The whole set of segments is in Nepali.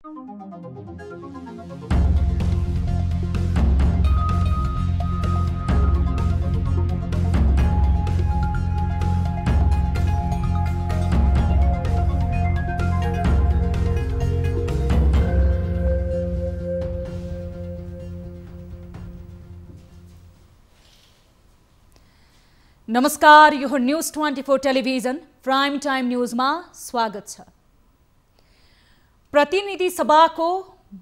नमस्कार, यो न्यूज 24 टेलिभिजन प्राइम टाइम न्यूजमा स्वागत छ। प्रतिनिधि सभाको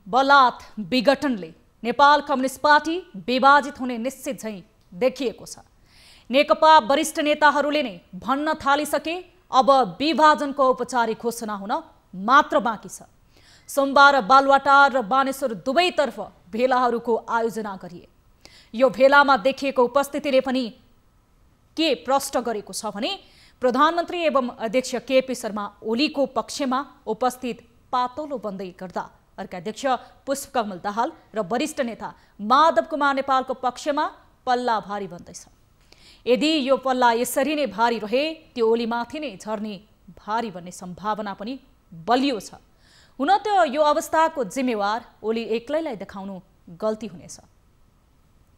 बलात् विघटनले नेपाल कम्युनिस्ट पार्टी विभाजित हुने निश्चित झैं देखिएको छ। नेकपा वरिष्ठ नेताहरूले नै भन्न थालिसके अब विभाजनको औपचारिक घोषणा हुन मात्र बाँकी छ। सोमबार बालुवाटार र बानेश्वर दुवैतर्फ भेलाहरूको आयोजना गरिए। यो भेलामा देखिएको उपस्थितिले पनि के प्रश्न गरेको छ भने प्रधानमन्त्री एवं अध्यक्ष केपी शर्मा ओलीको पक्षमा उपस्थित पातलो बन्दै गर्दा अर्का अध्यक्ष पुष्पकमल दाहाल र वरिष्ठ नेता माधव कुमार नेपालको पक्षमा पल्ला भारी बन्दैछ। यदि यो पल्ला यसरी नै भारी रहे त्यो ओलीमाथि नै झर्ने भारी बन्ने सम्भावना पनि बलियो छ। हुन त यो अवस्थाको जिम्मेवार ओली एक्लैलाई देखाउनु गल्ती हुनेछ,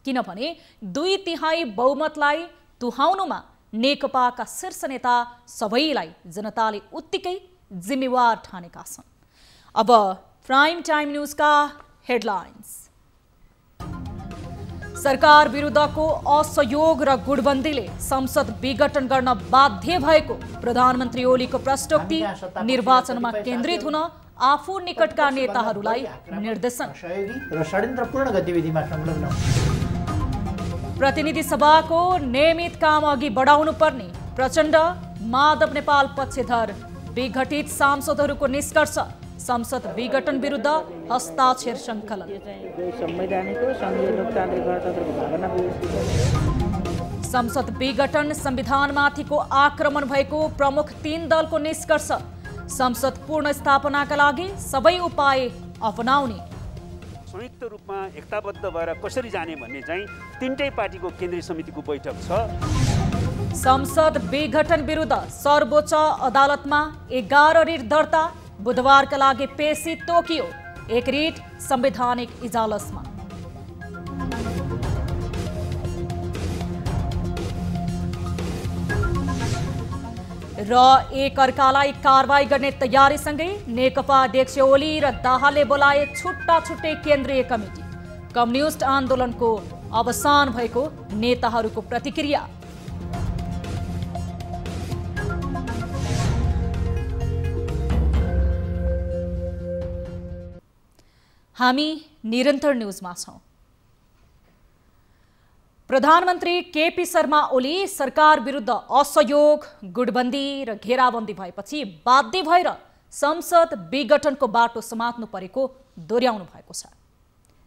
किनभने 2/3 बहुमतलाई तुहाउनुमा नेकपाका शीर्ष नेता सबैलाई जनताले उत्तिकै जिम्मेवार ठानेका छन्। अब प्राइम टाइम न्यूजका हेडलाइन्स। सरकार विरुद्धको असहयोग र गुटबन्दीले संसद विघटन गर्न बाध्य भएको प्रधानमन्त्री ओलीको प्रश्नोक्ति। निर्वाचनमा केन्द्रित हुन आफू निकटका नेताहरूलाई निर्देशन। र षड्यन्त्रपूर्ण गतिविधिमा संलग्न प्रतिनिधि सभाको नियमित काम अघि बढाउनु पर्ने प्रचण्ड। माधव नेपाल पक्षधर विघटित सांसदहरूको निष्कर्ष। संसद विघटन विरुद्ध हस्ताक्षर सङ्कलन। संसद विघटन संविधानमाथिको आक्रमण भएको प्रमुख 3 दलको निष्कर्ष। संसद पूर्ण स्थापनाका लागि सबै उपाय अपनाउने। संयुक्त रूपमा एकताबद्ध भएर कसरी जाने भन्ने चाहिँ 3टै पार्टीको केन्द्रीय समितिको बैठक छ। संसद विघटन विरुद्ध सर्वोच्च अदालतमा 11 रिट दर्ता। बुधबारका लागि पेशी तोकियो। एक रिट संवैधानिक इजलासमा। र एक अर्कालाई कारवाही गर्ने तयारीसँगै नेकपा अध्यक्ष ओली र दाहालले बोलाए छुट्टा छुट्टै केन्द्रीय कमिटी। कम्युनिस्ट आन्दोलनको अवसान भएको नेताहरूको प्रतिक्रिया। हामी निरन्तर न्यूजमा छौं। प्रधानमन्त्री केपी शर्मा ओली सरकार विरुद्ध असहयोग, गुटबन्दी र घेराबन्दी भएपछि बाध्य भएर संसद विघटनको बाटो समात्नु परेको दोहोर्याउनु भएको छ।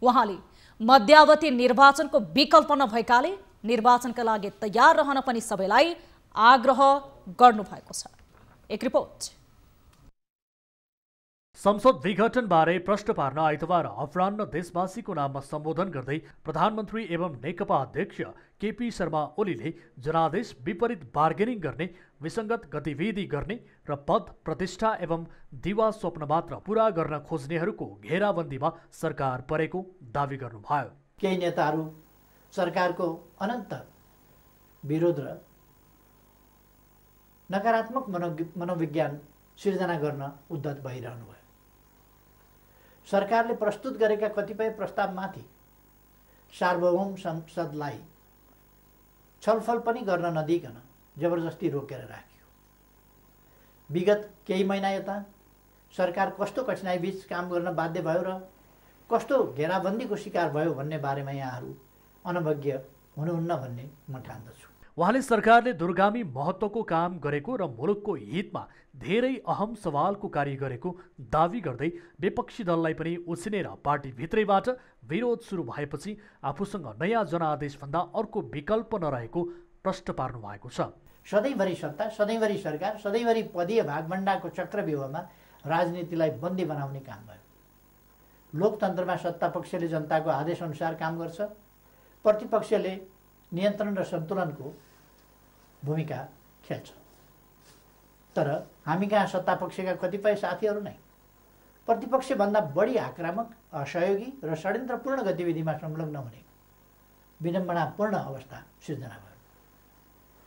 उहाँले मध्यावधि निर्वाचनको विकल्प नभएकाले निर्वाचनका लागि तयार रहन पनि सबैलाई आग्रह गर्नु भएको छ। एक रिपोर्ट। संसद विघटन बारे प्रश्न पार्न आइतबार अपराह्न देशवासीको नाममा सम्बोधन गर्दै प्रधानमन्त्री एवं नेकपा अध्यक्ष केपी शर्मा ओलीले जनादेश विपरीत बार्गेनिङ गर्ने, विसङ्गत गतिविधि गर्ने र पद प्रतिष्ठा एवं दिवा स्वप्न मात्र पूरा गर्न खोज्नेहरूको घेराबन्दीमा सरकार परेको दावी गर्नुभयो। केही नेताहरू सरकारको अनन्त विरोध र नकारात्मक मनोविज्ञान सिर्जना गर्न उद्यत भइरहनु भयो। सरकारले प्रस्तुत गरेका कतिपय प्रस्तावमाथि सार्वभौम संसदलाई छलफल पनि गर्न नदिइकन जबरजस्ती रोकेर राखियो। विगत केही महिना यता सरकार कस्तो कठिनाइबीच काम गर्न बाध्य भयो र कस्तो घेराबन्दीको शिकार भयो भन्ने बारेमा यहाँहरू अनभिज्ञ हुनुहुन्न भन्ने म ठान्दछु। उहाँले सरकारले दूरगामी महत्त्वको काम गरेको र मुलुकको हितमा धेरै अहम सवालको कार्य गरेको दावी गर्दै विपक्षी दललाई पनि उछिनेर पार्टी भित्रैबाट विरोध सुरु भएपछि आफूसँग नयाँ जनादेशभन्दा अर्को विकल्प नरहेको प्रश्न पार्नु भएको छ। सधैँभरि सत्ता, सधैँभरि सरकार, सधैँभरि पदीय भागभण्डाको चक्रव्यूहमा राजनीतिलाई बन्दी बनाउने काम भयो। लोकतन्त्रमा सत्तापक्षले जनताको आदेशअनुसार काम गर्छ, प्रतिपक्षले नियन्त्रण र सन्तुलनको भूमिका खेल्छ। तर हामी कहाँ सत्तापक्षका कतिपय साथीहरू नै प्रतिपक्षभन्दा बढी आक्रामक, असहयोगी र षड्यन्त्रपूर्ण गतिविधिमा संलग्न हुने विडम्बनापूर्ण अवस्था सिर्जना भयो।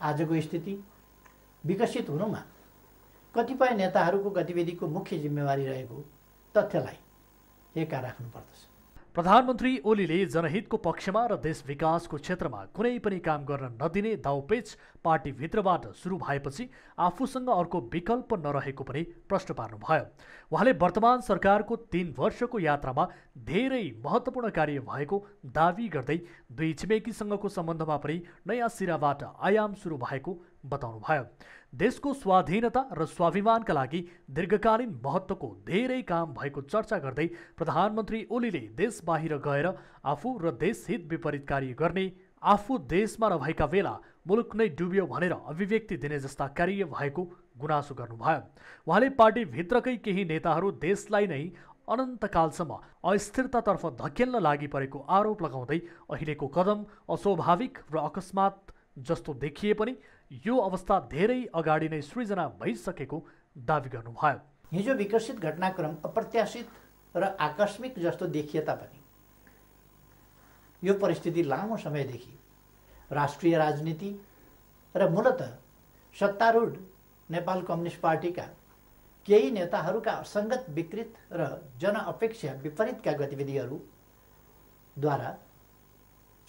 आजको स्थिति विकसित हुनुमा कतिपय नेताहरूको गतिविधिको मुख्य जिम्मेवारी रहेको तथ्यलाई एका राख्नुपर्दछ। प्रधानमन्त्री ओलीले जनहितको पक्षमा र देश विकासको क्षेत्रमा कुनै पनि काम गर्न नदिने दाउपेच पार्टीभित्रबाट सुरु भएपछि आफूसँग अर्को विकल्प नरहेको पनि प्रश्न पार्नुभयो। उहाँले वर्तमान सरकारको 3 वर्षको यात्रामा धेरै महत्त्वपूर्ण कार्य भएको दावी गर्दै दुई छिमेकीसँगको सम्बन्धमा पनि नयाँ सिराबाट आयाम सुरु भएको बताउनुभयो। देशको स्वाधीनता र स्वाभिमानका लागि दीर्घकालीन महत्त्वको धेरै काम भएको चर्चा गर्दै प्रधानमन्त्री ओलीले देश बाहिर गएर आफू र देशहित विपरीत कार्य गर्ने, आफू देशमा नभएका बेला मुलुक नै डुब्यो भनेर अभिव्यक्ति दिने जस्ता कार्य भएको गुनासो गर्नुभयो। उहाँले पार्टीभित्रकै केही नेताहरू देशलाई नै अनन्तकालसम्म अस्थिरतातर्फ धकेल्न लागि परेको आरोप लगाउँदै अहिलेको कदम अस्वाभाविक र अकस्मात जस्तो देखिए पनि यो अवस्था धेरै अगाडि नै सृजना भइसकेको दावी गर्नुभयो। हिजो विकसित घटनाक्रम अप्रत्याशित र आकस्मिक जस्तो देखिए तापनि यो परिस्थिति लामो समयदेखि राष्ट्रिय राजनीति र मूलतः सत्तारूढ नेपाल कम्युनिस्ट पार्टीका केही नेताहरूका असङ्गत, विकृत र जनअपेक्षा विपरीतका गतिविधिहरूद्वारा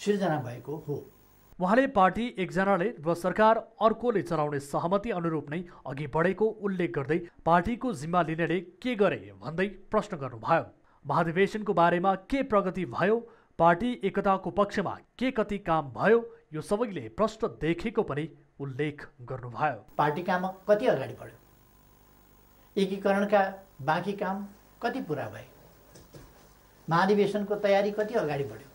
सिर्जना भएको हो। उहाँले पार्टी एकजनाले र सरकार अर्कोले चलाउने सहमति अनुरूप नै अघि बढेको उल्लेख गर्दै पार्टीको जिम्मा लिनेले के गरे भन्दै प्रश्न गर्नुभयो। महाधिवेशनको बारेमा के प्रगति भयो, पार्टी एकताको पक्षमा के कति काम भयो, यो सबैले प्रश्न देखेको पनि उल्लेख गर्नुभयो। पार्टी काम कति अगाडि बढ्यो, एकीकरणका बाँकी काम कति पुरा भए, महाधिवेशनको तयारी कति अगाडि बढ्यो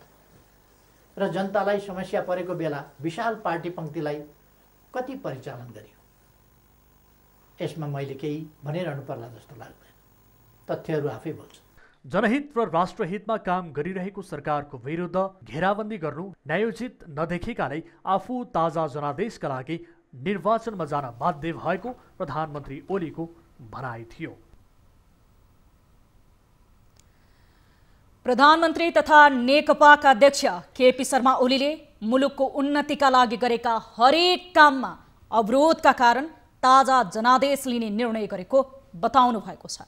र जनतालाई समस्या परेको बेला विशाल पार्टी पङ्क्तिलाई कति परिचालन गरियो। यसमा मैले केही भनिरहनु पर्ला जस्तो लाग्दैन, तथ्यहरू आफै बोल्छन्। जनहित र राष्ट्रहितमा काम गरिरहेको सरकारको विरुद्ध घेराबन्दी गर्नु न्यायोचित नदेखेकाले आफू ताजा जनादेशका लागि निर्वाचनमा जान बाध्य भएको प्रधानमन्त्री ओलीको भनाइ थियो। प्रधानमन्त्री तथा नेकपाका अध्यक्ष केपी शर्मा ओलीले मुलुकको उन्नतिका लागि गरेका हरेक काममा अवरोधका कारण ताजा जनादेश लिने निर्णय गरेको बताउनु भएको छ।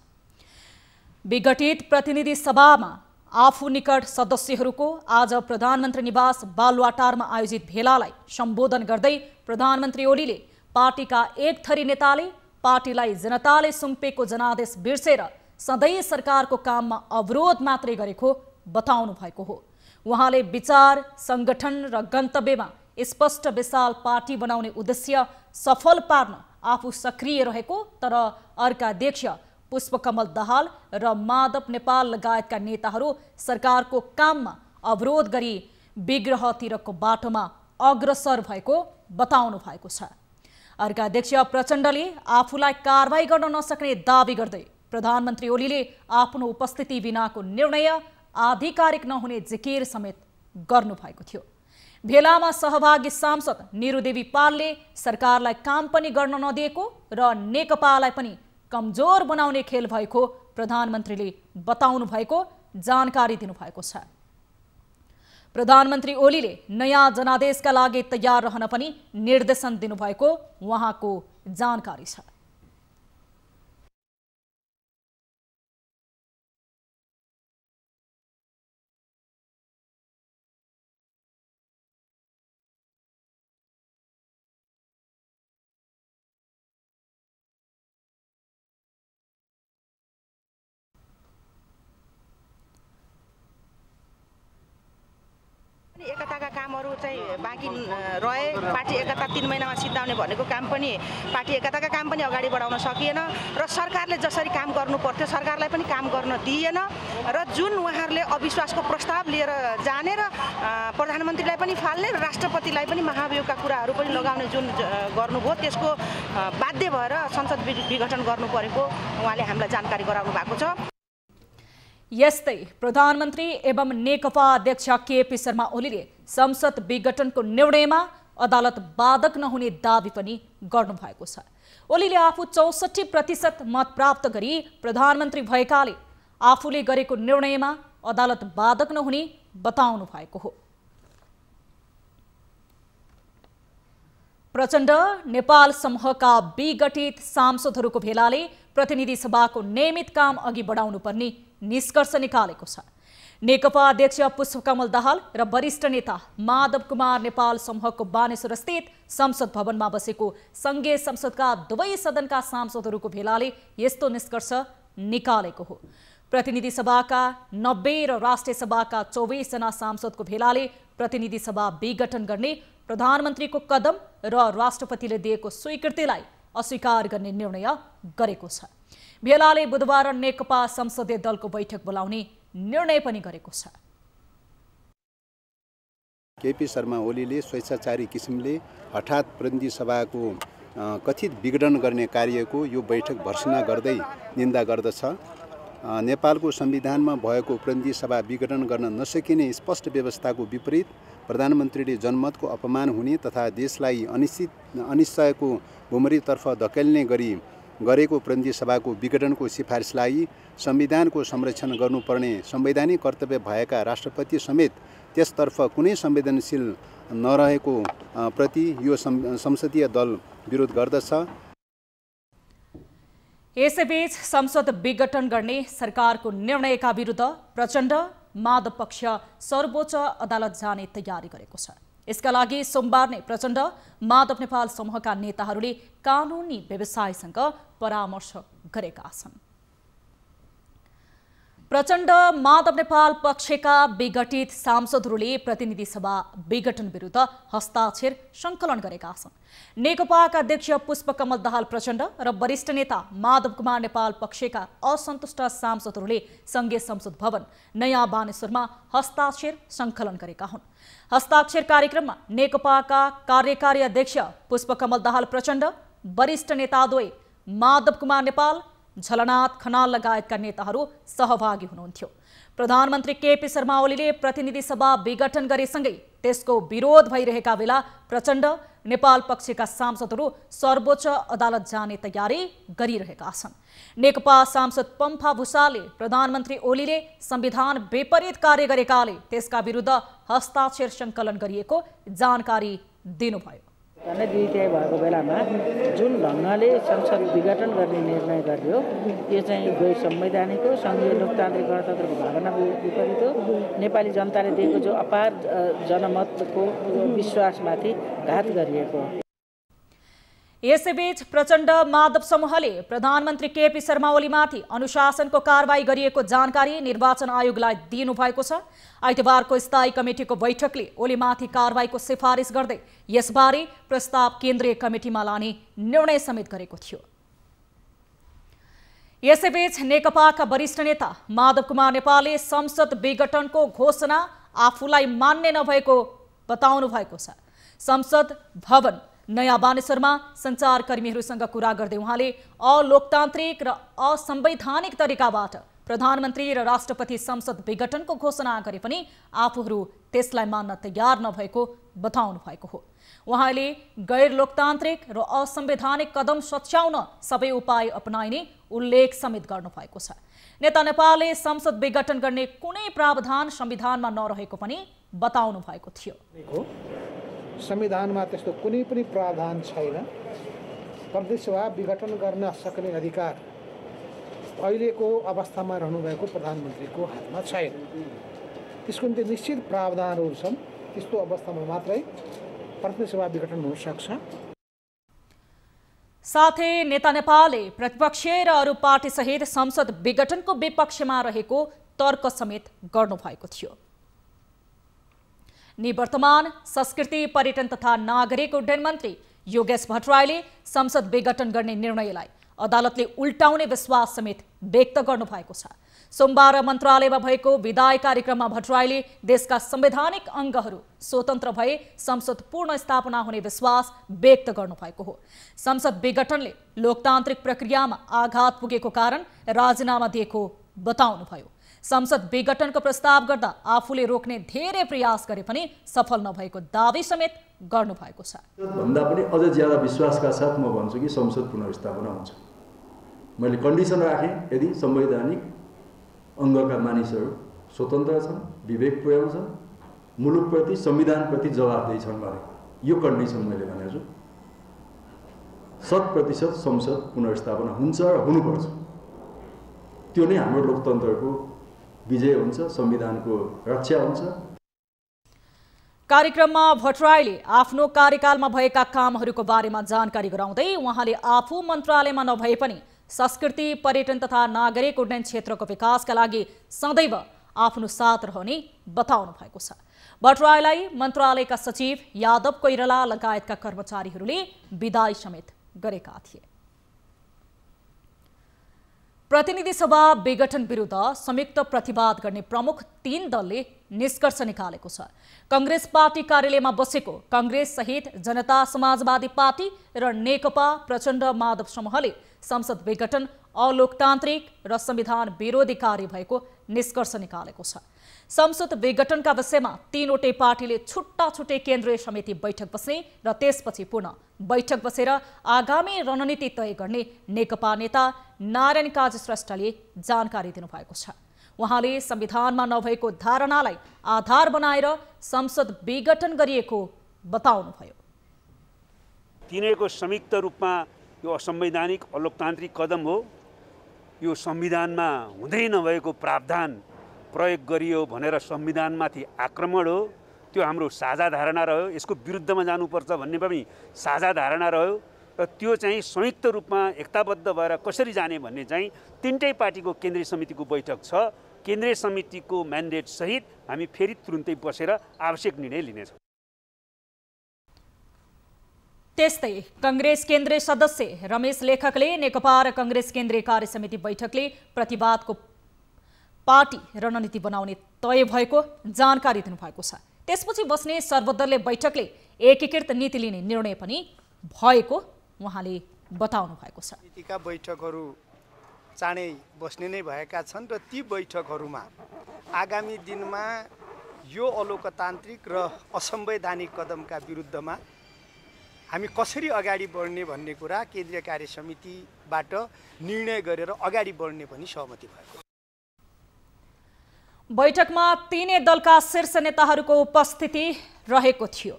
विघटित प्रतिनिधि सभामा आफू निकट सदस्यहरूको आज प्रधानमन्त्री निवास बालुवाटारमा आयोजित भेलालाई सम्बोधन गर्दै प्रधानमन्त्री ओलीले पार्टीका एक थरी नेताले पार्टीलाई जनताले सुम्पेको जनादेश बिर्सेर सधैँ सरकारको काममा अवरोध मात्रै गरेको बताउनु भएको हो। उहाँले विचार, संगठन र गन्तव्यमा स्पष्ट विशाल पार्टी बनाउने उद्देश्य सफल पार्न आफू सक्रिय रहेको, तर अर्का अध्यक्ष पुष्पकमल दाहाल र माधव नेपाल लगायतका नेताहरू सरकारको काममा अवरोध गरी विग्रहतिरको बाटोमा अग्रसर भएको बताउनु भएको छ। अर्का अध्यक्ष प्रचण्डले आफूलाई कारबाही गर्न नसक्ने दावी गर्दै प्रधानमन्त्री ओलीले आफ्नो उपस्थिति बिनाको निर्णय आधिकारिक नहुने जिकिर समेत गर्नु भएको थियो। भेलामा सहभागी सांसद निरुदेवी पालले सरकारलाई काम पनि गर्न नदिएको र नेकपालाई पनि कमजोर बनाउने खेल भएको प्रधानमन्त्रीले बताउनु भएको जानकारी दिनुभएको छ। प्रधानमन्त्री ओलीले नयाँ जनादेशका लागि तयार रहन पनि निर्देशन दिनुभएको उहाँको जानकारी छ। एकताका कामहरू चाहिँ बाँकी रहे। पार्टी एकता 3 महिनामा सिद्धाउने भनेको काम पनि, पार्टी एकताका काम पनि अगाडि बढाउन सकिएन र सरकारले जसरी काम गर्नु पर्थ्यो सरकारलाई पनि काम गर्न दिएन र जुन उहाँहरूले अविश्वासको प्रस्ताव लिएर जाने र प्रधानमन्त्रीलाई पनि फाल्ने र राष्ट्रपतिलाई पनि महाभियोगका कुराहरू पनि लगाउने जुन गर्नुभयो त्यसको बाध्य भएर संसद विघटन गर्नु परेको उहाँले हामीलाई जानकारी गराउनु भएको छ। यस्तै प्रधानमन्त्री एवं नेकपा अध्यक्ष केपी शर्मा ओलीले संसद विघटनको निर्णयमा अदालत बाधक नहुने दावी पनि गर्नुभएको छ। ओलीले आफू 64% मत प्राप्त गरी प्रधानमन्त्री भएकाले आफूले गरेको निर्णयमा अदालत बाधक नहुने बताउनु भएको हो। प्रचण्ड नेपाल समूहका विघटित सांसदहरूको भेलाले प्रतिनिधि सभाको नियमित काम अघि बढाउनु पर्ने निष्कर्ष निकालेको छ। नेकपा अध्यक्ष पुष्पकमल दाहाल र वरिष्ठ नेता माधव कुमार नेपाल समूहको बानेश्वर स्थित संसद भवनमा बसेको संघीय संसदका दुवै सदनका सांसदहरूको भेलाले यस्तो निष्कर्ष निकालेको हो। प्रतिनिधि सभाका 90 र राष्ट्रिय सभाका 24 जना सांसदको भेलाले प्रतिनिधि सभा विघटन गर्ने प्रधानमन्त्रीको कदम र राष्ट्रपतिले दिएको स्वीकृतिलाई अस्वीकार गर्ने निर्णय गरेको छ। भेलाले बुधबार नेकपा संसदीय दलको बैठक बोलाउने निर्णय पनि गरेको छ। केपी शर्मा ओलीले स्वेच्छाचारी किसिमले हठात प्रतिनिधि सभाको कथित विघटन गर्ने कार्यको यो बैठक भर्सना गर्दै निन्दा गर्दछ। नेपालको संविधानमा भएको प्रतिनिधि सभा विघटन गर्न नसकिने स्पष्ट व्यवस्थाको विपरीत प्रधानमन्त्रीले जनमतको अपमान हुने तथा देशलाई अनिश्चयको भुमरीतर्फ धकेल्ने गरी गरेको प्रतिनिधि सभाको विघटनको सिफारिसलाई संविधानको संरक्षण गर्नुपर्ने संवैधानिक कर्तव्य भएका राष्ट्रपति समेत त्यसतर्फ कुनै संवेदनशील नरहेको प्रति यो संसदीय दल विरोध गर्दछ। यसैबीच संसद विघटन गर्ने सरकारको निर्णयका विरुद्ध प्रचण्ड माधव पक्ष सर्वोच्च अदालत जाने तयारी गरेको छ। यसका लागि सोमबार नै प्रचण्ड माधव नेपाल समूहका नेताहरूले कानुनी व्यवसायसँग परामर्श गरेका छन्। प्रचण्ड माधव नेपाल पक्षका विघटित सांसदहरूले प्रतिनिधि सभा विघटन विरुद्ध हस्ताक्षर संकलन गरेका छन्। नेकपाका अध्यक्ष पुष्पकमल दाहाल प्रचण्ड र वरिष्ठ नेता माधव कुमार नेपाल पक्षका असन्तुष्ट सांसदहरूले संघीय संसद भवन नयाँ बानेश्वरमा हस्ताक्षर संकलन गरेका हुन्। हस्ताक्षर कार्यक्रममा नेकपाका कार्यकारी अध्यक्ष पुष्पकमल दाहाल प्रचण्ड, वरिष्ठ नेताद्वय माधव कुमार नेपाल, झलनाथ खनाल लगायतका नेताहरू सहभागी हुनुहुन्थ्यो। प्रधानमन्त्री केपी शर्मा ओलीले प्रतिनिधि सभा विघटन गरेसँगै त्यसको विरोध भइरहेका बेला प्रचण्ड नेपाल पक्षका सांसदहरू सर्वोच्च अदालत जाने तयारी गरिरहेका छन्। नेकपा सांसद पम्फा भूषालले प्रधानमन्त्री ओलीले संविधान विपरीत कार्य गरेकाले त्यसका विरुद्ध हस्ताक्षर संकलन गरिएको जानकारी दिनुभयो। द्वितीय भएको बेलामा जुन ढङ्गले संसद विघटन गर्ने निर्णय गरियो यो चाहिँ गैर संवैधानिक हो, सङ्घीय लोकतान्त्रिक गणतन्त्रको भावना विपरीत हो, नेपाली जनताले दिएको जो अपार जनमतको विश्वासमाथि घात गरिएको हो। यसैबीच प्रचण्ड माधव समूहले प्रधानमन्त्री केपी शर्मा ओलीमाथि अनुशासनको कारबाही गरिएको जानकारी निर्वाचन आयोगलाई दिनुभएको छ। आइतबारको स्थायी कमिटिको बैठकले ओलीमाथि कारबाहीको सिफारिस गर्दै यसबारे प्रस्ताव केन्द्रीय कमिटिमा लाने निर्णय समेत गरेको थियो। यसैबीच नेकपाका वरिष्ठ नेता माधव कुमार नेपालले संसद विघटनको घोषणा आफूलाई मान्य नभएको बताउनु भएको छ। संसद भवन नयाँ बानेश्वरमा सञ्चारकर्मीहरूसँग कुरा गर्दै उहाँले अलोकतान्त्रिक र असंवैधानिक तरिकाबाट प्रधानमन्त्री र राष्ट्रपति संसद विघटनको घोषणा गरे पनि आफूहरू त्यसलाई मान्न तयार नभएको बताउनु भएको हो। उहाँले गैर लोकतान्त्रिक र असंवैधानिक कदम सच्याउन सबै उपाय अपनाइने उल्लेख समेत गर्नुभएको छ। नेता नेपालले संसद विघटन गर्ने कुनै प्रावधान संविधानमा नरहेको पनि बताउनु भएको थियो। संविधानमा त्यस्तो कुनै पनि प्रावधान छैन। प्रतिनिधि सभा विघटन गर्न सक्ने अधिकार अहिलेको अवस्थामा रहनुभएको प्रधानमन्त्रीको हातमा छैन। त्यसको निम्ति निश्चित प्रावधानहरू छन्। त्यस्तो अवस्थामा मात्रै प्रतिनिधि सभा विघटन हुन सक्छ। साथै नेता नेपालले प्रतिपक्ष र अरू पार्टी सहित संसद विघटनको विपक्षमा रहेको तर्क समेत गर्नुभएको थियो। निवर्तमान संस्कृति पर्यटन तथा नागरिक उड्डयन मन्त्री योगेश भट्टराईले संसद विघटन गर्ने निर्णयलाई अदालतले उल्टाउने विश्वास समेत व्यक्त गर्नुभएको छ। सोमबार मन्त्रालयमा भएको विदाय कार्यक्रममा भट्टराईले देशका संवैधानिक अङ्गहरू स्वतन्त्र भए संसद पूर्ण स्थापना हुने विश्वास व्यक्त गर्नुभएको हो। संसद विघटनले लोकतान्त्रिक प्रक्रियामा आघात पुगेको कारण राजीनामा दिएको बताउनुभयो। संसद विघटनको प्रस्ताव गर्दा आफूले रोक्ने धेरै प्रयास गरे पनि सफल नभएको दावी समेत गर्नुभएको छ। भन्दा पनि अझ ज्यादा विश्वासका साथ म भन्छु कि संसद पुनर्स्थापना हुन्छ। मैले कन्डिसन राखेँ, यदि संवैधानिक अङ्गका मानिसहरू स्वतन्त्र छन्, विवेक पुर्याउँछन्, मुलुकप्रति संविधानप्रति जवाफदेही छन् भने यो कन्डिसन मैले भनेको छु 100% संसद पुनर्स्थापना हुन्छ र हुनुपर्छ। त्यो नै हाम्रो लोकतन्त्रको विजय हुन्छ, संविधानको रक्षा हुन्छ। कार्यक्रममा भट्टराईले आफ्नो कार्यकालमा भएका कामहरूको बारेमा जानकारी गराउँदै उहाँले आफू मन्त्रालयमा नभए पनि संस्कृति, पर्यटन तथा नागरिक उड्डयन क्षेत्रको विकासका लागि सदैव आफ्नो साथ रहने बताउनु भएको छ। भट्टराईलाई मन्त्रालयका सचिव यादव कोइराला लगायतका कर्मचारीहरूले विदाई समेत गरेका थिए। प्रतिनिधि सभा विघटन विरुद्ध संयुक्त प्रतिवाद गर्ने प्रमुख 3 दलले निष्कर्ष निकालेको छ। कांग्रेस पार्टी कार्यालयमा बसेको कांग्रेस सहित जनता समाजवादी पार्टी र नेकपा प्रचण्ड माधव समूहले संसद विघटन अलोकतान्त्रिक र संविधान विरोधी कार्य भएको निष्कर्ष निकालेको छ। संसद विघटनका विषयमा 3वटै पार्टीले छुट्टा छुट्टै केन्द्रीय समिति बैठक बस्ने र त्यसपछि पुनः बैठक बसेर आगामी रणनीति तय गर्ने नेकपा नेता नारायण काजी श्रेष्ठले जानकारी दिनुभएको छ। उहाँले संविधानमा नभएको धारणालाई आधार बनाएर संसद विघटन गरिएको बताउनुभयो। तिनीहरूको संयुक्त रूपमा यो असंवैधानिक अलोकतान्त्रिक कदम हो। यो संविधानमा हुँदै नभएको प्रावधान प्रयोग गरियो भनेर संविधानमाथि आक्रमण हो। त्यो हाम्रो साझा धारणा रह्यो। यसको विरुद्धमा जानुपर्छ भन्ने पनि साझा धारणा रह्यो र त्यो चाहिँ संयुक्त रूपमा एकताबद्ध भएर कसरी जाने भन्ने चाहिँ 3टै पार्टीको केन्द्रीय समितिको बैठक छ। केन्द्रीय समितिको म्यान्डेट सहित हामी फेरि तुरुन्तै बसेर आवश्यक निर्णय लिनेछौँ। त्यस्तै कांग्रेस केन्द्रीय सदस्य रमेश लेखकले नेकपा र कांग्रेस केन्द्रीय कार्य समिति बैठकले प्रतिवादको पार्टी रणनीति बनाउने तय भएको जानकारी दिनुभएको छ। त्यसपछि बस्ने सर्वदलीय बैठकले एकीकृत नीति लिने निर्णय पनि भएको उहाँले बताउनु भएको छ। नीतिका बैठकहरू चाँडै बस्ने नै भएका छन् र ती बैठकहरूमा आगामी दिनमा यो अलोकतान्त्रिक र असंवैधानिक कदमका विरुद्धमा हामी कसरी अगाडि बढ्ने भन्ने कुरा केन्द्रीय कार्य समितिबाट निर्णय गरेर अगाडि बढ्ने पनि सहमति भएको। बैठकमा 3 दलका शीर्ष नेताहरूको उपस्थिति रहेको थियो।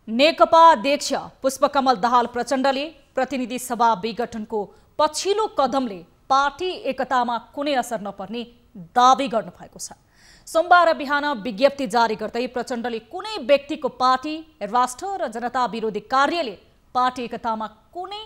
नेकपा अध्यक्ष पुष्पकमल दाहाल प्रचण्डले प्रतिनिधि सभा विघटनको पछिल्लो कदमले पार्टी एकतामा कुनै असर नपर्ने दावी गर्नुभएको छ। सोमबार बिहान विज्ञप्ति जारी गर्दै प्रचण्डले कुनै व्यक्तिको पार्टी, राष्ट्र र जनता विरोधी कार्यले पार्टी एकतामा कुनै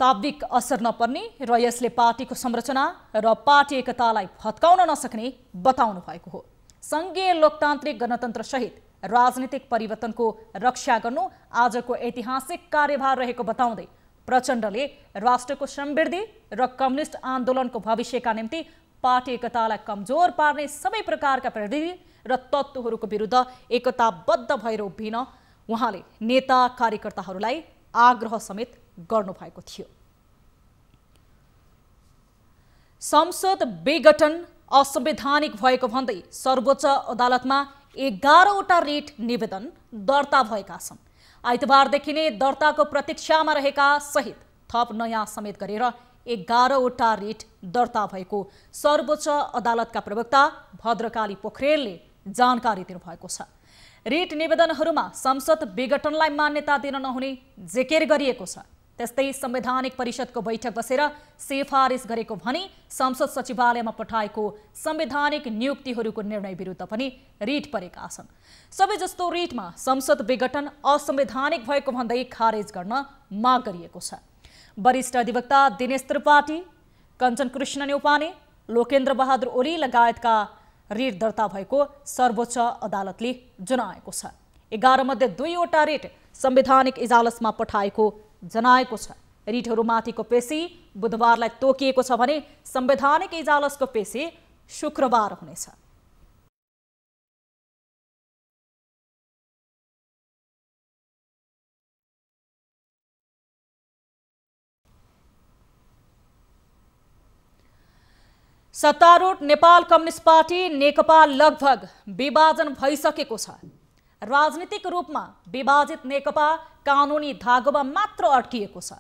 तात्विक असर नपर्ने र यसले पार्टीको संरचना र पार्टी एकतालाई भत्काउन नसक्ने बताउनु भएको हो। संघीय लोकतान्त्रिक गणतन्त्र सहित राजनीतिक परिवर्तनको रक्षा गर्नु आजको ऐतिहासिक कार्यभार रहेको बताउँदै प्रचण्डले राष्ट्रको समृद्धि र कम्युनिस्ट आन्दोलनको भविष्यका निम्ति पार्टी एकतालाई कमजोर पार्ने सबै प्रकारका प्रविधि र तत्त्वहरूको विरुद्ध एकताबद्ध भएर उभिन उहाँले नेता कार्यकर्ताहरूलाई आग्रह समेत गर्नुभएको थियो। संसद विघटन असंवैधानिक भएको भन्दै सर्वोच्च अदालतमा 11वटा रिट निवेदन दर्ता भएका छन्। आइतबारदेखि नै दर्ताको प्रतीक्षामा रहेका सहित थप नयाँ समेत गरेर 11वटा रिट दर्ता भएको सर्वोच्च अदालतका प्रवक्ता भद्रकाली पोखरेलले जानकारी दिनुभएको छ। रिट निवेदनहरूमा संसद विघटनलाई मान्यता दिन नहुने जिकिर गरिएको छ। त्यस्तै संवैधानिक परिषदको बैठक बसेर सिफारिस गरेको भनी संसद सचिवालयमा पठाएको संवैधानिक नियुक्तिहरूको निर्णय विरुद्ध पनि रिट परेका छन्। सबै जस्तो रिटमा संसद विघटन असंवैधानिक भएको भन्दै खारेज गर्न माग गरिएको छ। वरिष्ठ अधिवक्ता दिनेश त्रिपाठी, कञ्चन कृष्ण न्यौपाने, लोकेन्द्र बहादुर ओली लगायतका रिट दर्ता भएको सर्वोच्च अदालतले जनाएको छ। 11 मध्ये 2वटा रिट संवैधानिक इजलासमा पठाएको जनाएको छ। रिटहरूमाथिको पेशी बुधबारलाई तोकिएको छ भने संवैधानिक इजलासको पेशी शुक्रबार हुनेछ। सत्तारूढ नेपाल कम्युनिस्ट पार्टी नेकपा लगभग विभाजन भइसकेको छ। राजनीतिक रूपमा विभाजित नेकपा कानुनी धागोमा मात्र अड्किएको छ।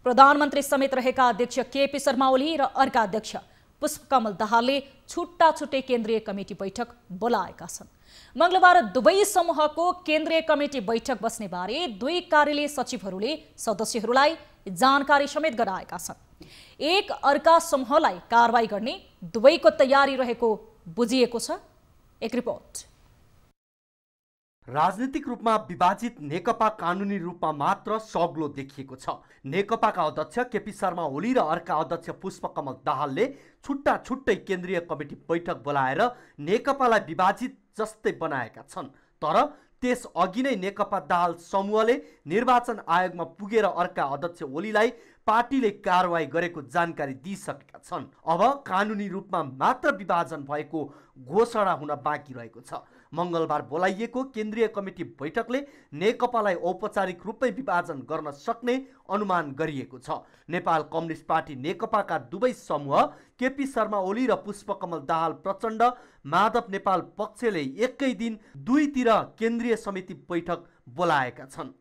प्रधानमन्त्री समेत रहेका अध्यक्ष केपी शर्मा ओली र अर्का अध्यक्ष पुष्पकमल दाहालले छुट्टा छुट्टै केन्द्रीय कमिटी बैठक बोलाएका छन्। मंगलबार दुवै समूहको केन्द्रीय कमिटी बैठक बस्ने बारे दुई कार्यालय सचिवहरूले सदस्यहरूलाई जानकारी समेत गराएका छन्। एक अर्का समूहलाई कारबाही गर्ने दुवैको तयारी रहेको बुझिएको छ। एक रिपोर्ट। राजनीतिक रूपमा विभाजित नेकपा कानुनी रूपमा मात्र सग्लो देखिएको छ। नेकपाका अध्यक्ष केपी शर्मा ओली र अर्का अध्यक्ष पुष्पकमल दाहालले छुट्टा छुट्टै केन्द्रीय कमिटी बैठक बोलाएर नेकपालाई विभाजित जस्तै बनाएका छन्। तर त्यस अघि नै नेकपा दाहाल समूहले निर्वाचन आयोगमा पुगेर अर्का अध्यक्ष ओलीलाई पार्टीले कारवाही गरेको जानकारी दिइसकेका छन्। अब कानुनी रूपमा मात्र विभाजन भएको घोषणा हुन बाँकी रहेको छ। मंगलबार बोलाइएको केन्द्रीय कमिटी बैठकले नेकपालाई औपचारिक रूपमै विभाजन गर्न सक्ने अनुमान गरिएको छ। नेपाल कम्युनिस्ट पार्टी नेकपाका दुवै समूह केपी शर्मा ओली र पुष्पकमल दाहाल प्रचण्ड माधव नेपाल पक्षले एकै दिन दुईतिर केन्द्रीय समिति बैठक बोलाएका छन्।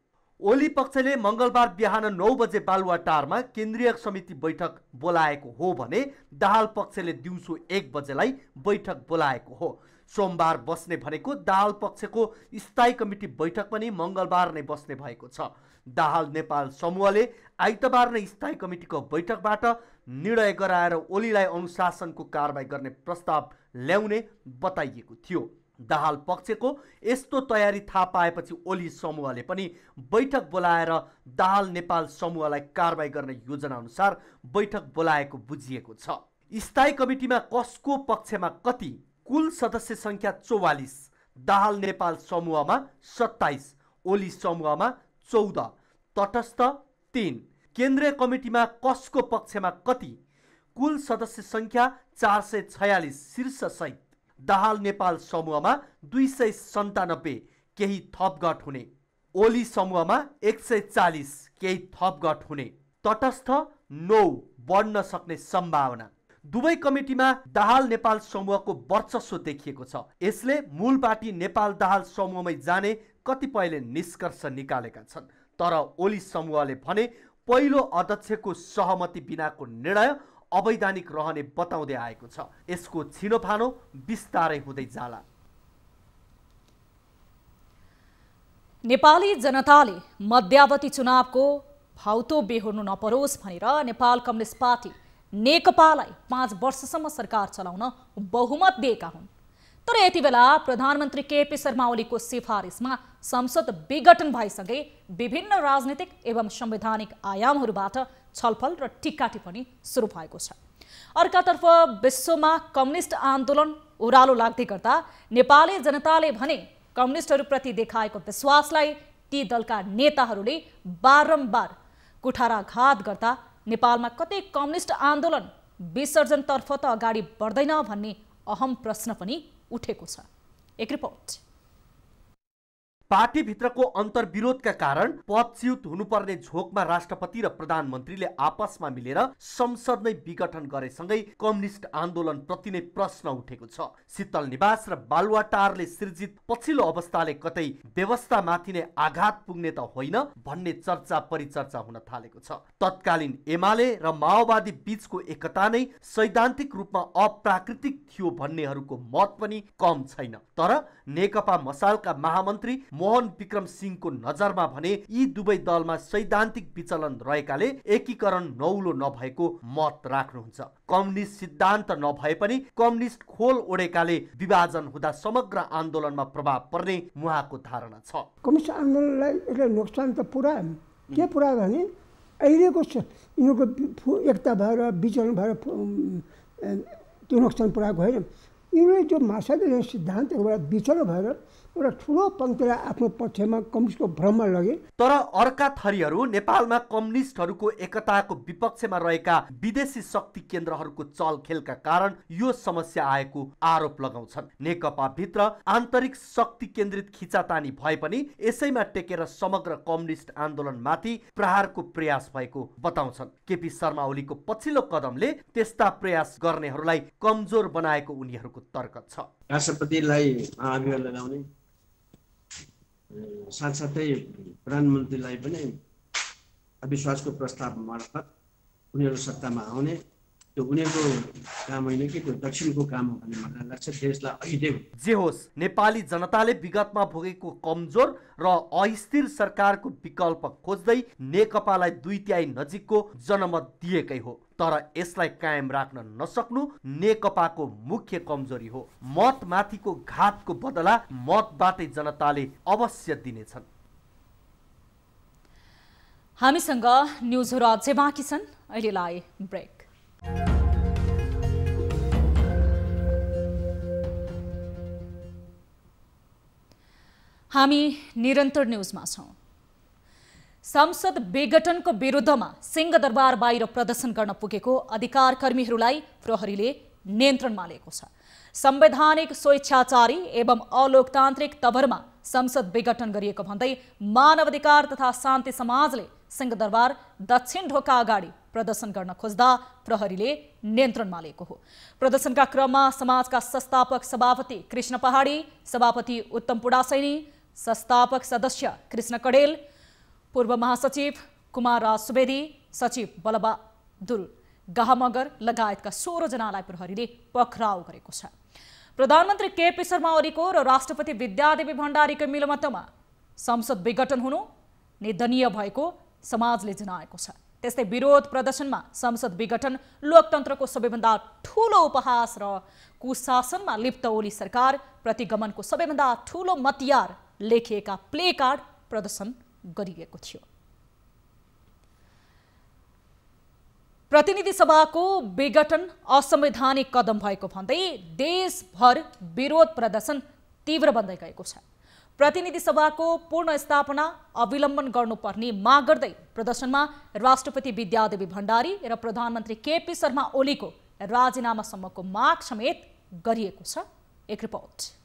ओली पक्षले मंगलबार बिहान 9 बजे बालुवाटारमा केन्द्रीय समिति बैठक बोलाएको हो भने दाहाल पक्षले दिउँसो 1 बजेलाई बैठक बोलाएको हो। सोमबार बस्ने भनेको दाहाल पक्षको स्थायी कमिटी बैठक पनि मंगलबार नै बस्ने भएको छ। दाहाल नेपाल समूहले आइतबार नै स्थायी कमिटीको बैठकबाट निर्णय गराएर ओलीलाई अनुशासनको कारबाही गर्ने प्रस्ताव ल्याउने बताइएको थियो। दाहाल पक्षको यस्तो तयारी थाहा पाएपछि ओली समूहले पनि बैठक बोलाएर दाहाल नेपाल समूहलाई कारबाही गर्ने योजना अनुसार बैठक बोलाएको बुझिएको छ। स्थायी कमिटीमा कसको पक्षमा कति? कुल सदस्य संख्या 44, दाहाल नेपाल समूहमा 27, ओली समूहमा 14, तटस्थ 3। केन्द्रीय कमिटीमा कसको पक्षमा कति? कुल सदस्य संख्या 446 शीर्ष सहित। दाहाल नेपाल समूहमा 297, केही थपघट हुने। ओली समूहमा 140, केही थपघट हुने। तटस्थ 9, बढ्न सक्ने सम्भावना। दुवै कमिटीमा दाहाल नेपाल समूहको वर्चस्व देखिएको छ। यसले मूल पार्टी नेपाल दाहाल समूहमै जाने कतिपयले निष्कर्ष निकालेका छन्। तर ओली समूहले भने पहिलो अध्यक्षको सहमति बिनाको निर्णय अवैधानिक रहने बताउँदै आएको छ। यसको छिनोफानो बिस्तारै हुँदै जाला। नेपाली जनताले मध्यावधि चुनावको भाउतो बेहोर्नु नपरोस् भनेर नेपाल कम्युनिस्ट पार्टी नेकपालाई 5 वर्षसम्म सरकार चलाउन बहुमत दिएका हुन्। तर यति बेला प्रधानमन्त्री केपी शर्मा ओलीको सिफारिसमा संसद विघटन भइसके विभिन्न राजनीतिक एवं संवैधानिक आयामहरूबाट छलफल र टिक्का टिप्पणी सुरु भएको छ। अर्कातर्फ विश्वमा कम्युनिस्ट आन्दोलन ओह्रालो लाग्दै गर्दा नेपाली जनताले भने कम्युनिस्टहरूप्रति देखाएको विश्वासलाई ती दलका नेताहरूले बारम्बार कुठाराघात गर्दा नेपालमा कतै कम्युनिस्ट आन्दोलन विसर्जनतर्फ त अगाडि बढ्दैन भन्ने अहम प्रश्न पनि उठेको छ। एक रिपोर्ट। पार्टीभित्रको अन्तर्विरोधका कारण पदच्युत हुनुपर्ने झोकमा राष्ट्रपति र प्रधानमन्त्रीले आपसमा मिलेर संसद नै विघटन गरेसँगै कम्युनिस्ट आन्दोलन प्रति नै प्रश्न उठेको छ। शीतल निवास र बालुवाटारले सिर्जित पछिल्लो अवस्थाले कतै व्यवस्थामाथि नै आघात पुग्ने त होइन भन्ने चर्चा परिचर्चा हुन थालेको छ। तत्कालीन एमाले र माओवादी बीचको एकता नै सैद्धान्तिक रूपमा अप्राकृतिक थियो भन्नेहरूको मत पनि कम छैन। तर नेकपा मसालका महामन्त्री मोहन विक्रम सिंहको नजरमा भने यी दुवै दलमा सैद्धान्तिक विचलन रहेकाले एकीकरण नौलो नभएको मत राख्नुहुन्छ। कम्युनिस्ट सिद्धान्त नभए पनि कम्युनिस्ट खोल ओढेकाले विभाजन हुँदा समग्र आन्दोलनमा प्रभाव पर्ने उहाँको धारणा छ। कम्युनिस्ट आन्दोलनलाई यसले नोक्सान त पुरा के पुरा भने अहिलेको यिनीहरूको एकता भएर विचलन भएर त्यो नोक्सान पुरा होइन। यिनीहरूले जो मार्क्सवादी सिद्धान्तहरूबाट विचलन भएर एउटा ठुलो पङ्क्तिलाई आफ्नो पक्षमा कम्युनिस्टको भ्रममा लगे। तर अर्का थरीहरू नेपालमा कम्युनिस्टहरूको एकताको विपक्षमा रहेका विदेशी शक्ति केन्द्रहरूको चलखेलका कारण यो समस्या आएको आरोप लगाउँछन्। नेकपा भित्र आन्तरिक शक्ति केन्द्रित खिचातानी भए पनि यसैमा टेकेर समग्र कम्युनिस्ट आन्दोलनमाथि प्रहारको प्रयास भएको बताउँछन्। केपी शर्मा ओलीको पछिल्लो कदमले त्यस्ता प्रयास गर्नेहरूलाई कमजोर बनाएको उनीहरूको तर्क छ। राष्ट्रपतिलाई महाभियोग लगाउने साथसाथै प्रधानमन्त्रीलाई पनि अविश्वासको प्रस्ताव मार्फत उनीहरू सत्तामा आउने त्यो उनीहरूको काम होइन कि त्यो दक्षिणको काम हो भन्ने मलाई लाग्छ। देशलाई अहिले जे होस्, नेपाली जनताले विगतमा भोगेको कमजोर र अस्थिर सरकारको विकल्प खोज्दै नेकपालाई 2/3 नजिकको जनमत दिएकै हो। तर यसलाई कायम राख्न नसक्नु नेकपाको मुख्य कमजोरी हो। मत माथिको घातको बदला मतबाटै जनताले अवश्य दिनेछन्। हामीसँग न्युजहरू अझै बाँकी छन्, अहिलेलाई ब्रेक। हामी निरन्तर न्युजमा छौं। संसद विघटनको विरुद्धमा सिंहदरबार बाहिर प्रदर्शन गर्न पुगेको अधिकार कर्मीहरूलाई प्रहरीले नियन्त्रणमा लिएको छ। संवैधानिक स्वेच्छाचारी एवं अलोकतान्त्रिक तवरमा संसद विघटन गरिएको भन्दै मानवाधिकार तथा शान्ति समाजले सिंहदरबार दक्षिण ढोका अगाडि प्रदर्शन गर्न खोज्दा प्रहरीले नियन्त्रणमा लिएको हो। प्रदर्शनका क्रममा समाजका संस्थापक सभापति कृष्ण पहाडी, सभापति उत्तम पुडासैनी, संस्थापक सदस्य कृष्ण कडेल, पूर्व महासचिव कुमार राज सुवेदी, सचिव बलबहादुर गाहमगर लगायतका 16 जनालाई प्रहरीले पक्राउ गरेको छ। प्रधानमन्त्री केपी शर्मा ओलीको र राष्ट्रपति विद्यादेवी भण्डारीको मिलमतमा संसद विघटन हुनु निन्दनीय भएको समाजले जनाएको छ। त्यस्तै विरोध प्रदर्शनमा संसद विघटन लोकतन्त्रको सबैभन्दा ठूलो उपहास र कुशासनमा लिप्त ओली सरकार प्रतिगमनको सबैभन्दा ठूलो मतियार लेखिएका प्ले कार्ड प्रदर्शन गरिएको थियो। प्रतिनिधि सभाको विघटन असंवैधानिक कदम भएको भन्दै देशभर विरोध प्रदर्शन तीव्र बन्दै गएको छ। प्रतिनिधि सभाको पूर्ण स्थापना अविलम्बन गर्नुपर्ने माग गर्दै प्रदर्शनमा राष्ट्रपति विद्यादेवी भण्डारी र प्रधानमन्त्री केपी शर्मा ओलीको राजीनामासम्मको माग समेत गरिएको छ। एक रिपोर्ट।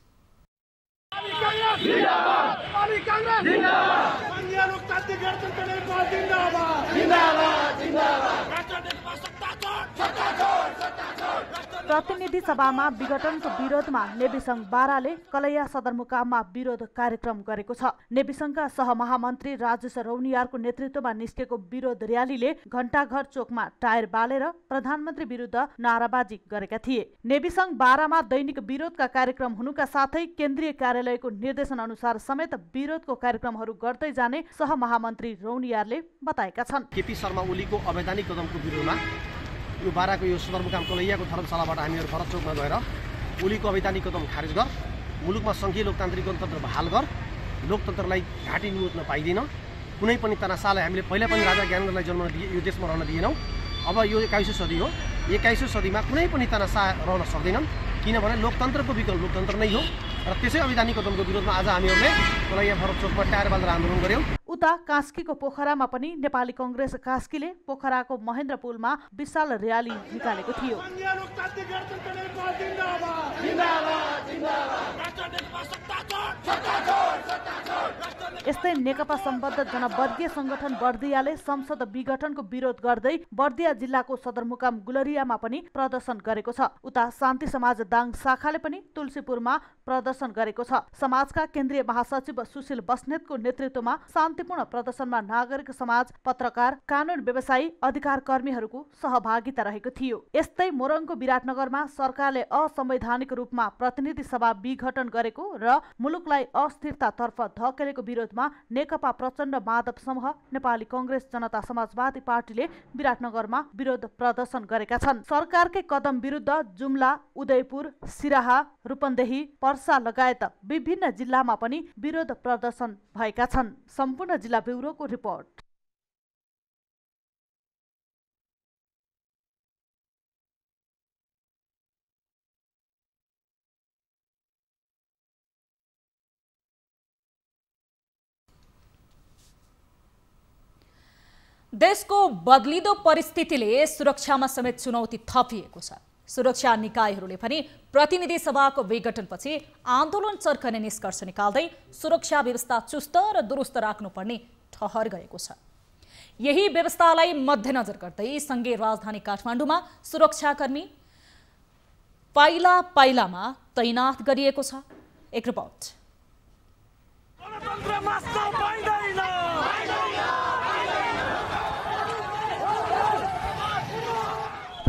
प्रतिनिधि सभामा विघटनको विरोधमा नेवी संघ बाराले कलैया सदरमुकाममा विरोध कार्यक्रम गरेको छ। नेवी संघका सहमहामन्त्री राजेश रौनियारको नेतृत्वमा निस्केको विरोध र्यालीले घण्टाघर चोकमा टायर बालेर प्रधानमन्त्री विरुद्ध नाराबाजी गरेका थिए। नेवी संघ बारामा दैनिक विरोधका कार्यक्रम हुनुका साथै केन्द्रीय कार्यालयको निर्देशन अनुसार समेत विरोधको कार्यक्रमहरू गर्दै जाने सहमहामन्त्री रौनियारले बताएका छन्। केपी शर्मा ओलीको अवैधानिक कदमको विरोधमा यो बाराको यो सदरमुकाम कलैयाको धर्मशालाबाट हामीहरू भरत चौकमा गएर ओलीको अवैधानिक कदम खारेज गर, मुलुकमा सङ्घीय लोकतान्त्रिक गणतन्त्र बहाल गर, लोकतन्त्रलाई घाँटी निउत्न पाइदिन, कुनै पनि तनासालाई हामीले पहिला पनि राजा ज्ञानेन्द्रलाई जन्म दिए यो देशमा रहन दिएनौँ। अब यो 21औं सदी हो, 21औं सदीमा कुनै पनि तनासा रहन सक्दैनन्, किनभने लोकतन्त्रको विकल्प लोकतन्त्र नै हो। र त्यसै अवैधानिक कदमको विरोधमा आज हामीहरूले कलैया भरत चौकमा टायर बालेर आन्दोलन गर्यौँ। उता कास्कीको पोखरामा पनि नेपाली कङ्ग्रेस कास्कीले पोखराको महेन्द्र पुलमा विशाल र्याली निकालेको थियो। यस्तै नेकपा सम्बद्ध जनवर्गीय संगठन बर्दियाले संसद विघटनको विरोध गर्दै बर्दिया जिल्लाको सदरमुकाम गुलरियामा पनि प्रदर्शन गरेको छ। उता शान्ति समाज दाङ शाखाले पनि तुलसीपुरमा प्रदर्शन गरेको छ। समाजका केन्द्रीय महासचिव सुशील बस्नेतको नेतृत्वमा शान्तिपूर्ण प्रदर्शनमा नागरिक समाज, पत्रकार, कानुन व्यवसायी, अधिकार कर्मीहरूको सहभागिता रहेको थियो। यस्तै मोरङको विराटनगरमा सरकारले असंवैधानिक रूपमा प्रतिनिधि सभा विघटन गरेको र मुलुकलाई अस्थिरतातर्फ धकेलेको विरोधमा नेकपा प्रचण्ड माधव समूह, नेपाली कङ्ग्रेस, जनता समाजवादी पार्टीले विराटनगरमा विरोध प्रदर्शन गरेका छन्। सरकारकै कदम विरुद्ध जुम्ला, उदयपुर, सिराहा, रूपन्देही, पर्सा लगायत विभिन्न जिल्लामा पनि विरोध प्रदर्शन भएका छन्। सम्पूर्ण जिल्ला ब्युरोको रिपोर्ट। देशको बदलिदो परिस्थितिले सुरक्षामा समेत चुनौती थपिएको छ। सुरक्षा निकायहरूले पनि प्रतिनिधि सभाको विघटनपछि आन्दोलन चर्कने निष्कर्ष निकाल्दै सुरक्षा व्यवस्था चुस्त र दुरुस्त राख्नुपर्ने ठहर गएको छ। यही व्यवस्थालाई मध्यनजर गर्दै संघीय राजधानी काठमाडौँमा सुरक्षाकर्मी पाइला पाइलामा तैनात गरिएको छ। एक रिपोर्ट।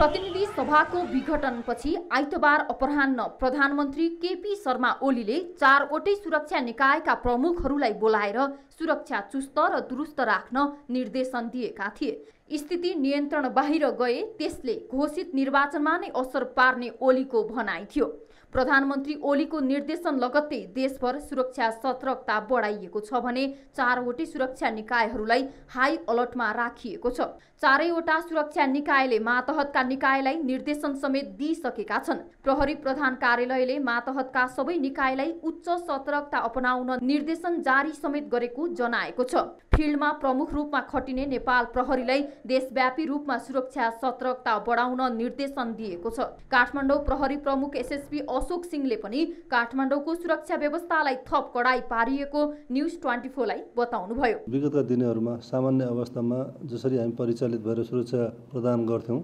प्रतिनिधि सभाको विघटनपछि आइतबार अपराह्न प्रधानमन्त्री केपी शर्मा ओलीले 4वटै सुरक्षा निकायका प्रमुखहरूलाई बोलाएर सुरक्षा चुस्त र दुरुस्त राख्न निर्देशन दिएका थिए। स्थिति नियन्त्रण बाहिर गए त्यसले घोषित निर्वाचनमा नै असर पार्ने ओलीको भनाइ थियो। प्रधानमन्त्री ओलीको निर्देशन लगत्तै देशभर सुरक्षा सतर्कता बढाइएको छ भने 4वटै सुरक्षा निकायहरूलाई हाई अलर्टमा राखिएको छ। 4वटा सुरक्षा निकायले मातहतका निकायलाई निर्देशन समेत दिइसकेका छन्। प्रहरी प्रधान कार्यालयले मातहतका सबै निकायलाई उच्च सतर्कता अपनाउन निर्देशन जारी समेत गरेको जनाएको छ। फिल्डमा प्रमुख रूपमा खटिने नेपाल प्रहरीलाई देशव्यापी रूपमा सुरक्षा सतर्कता बढाउन निर्देशन दिएको छ। काठमाडौँ प्रहरी प्रमुख एसएसपी अशोक सिंहले पनि काठमाडौँको सुरक्षा व्यवस्थालाई थप कडाई पारिएको न्युज 24 लाई बताउनुभयो। विगतका दिनहरूमा सामान्य अवस्थामा जसरी हामी परिचालित भएर सुरक्षा प्रदान गर्थ्यौँ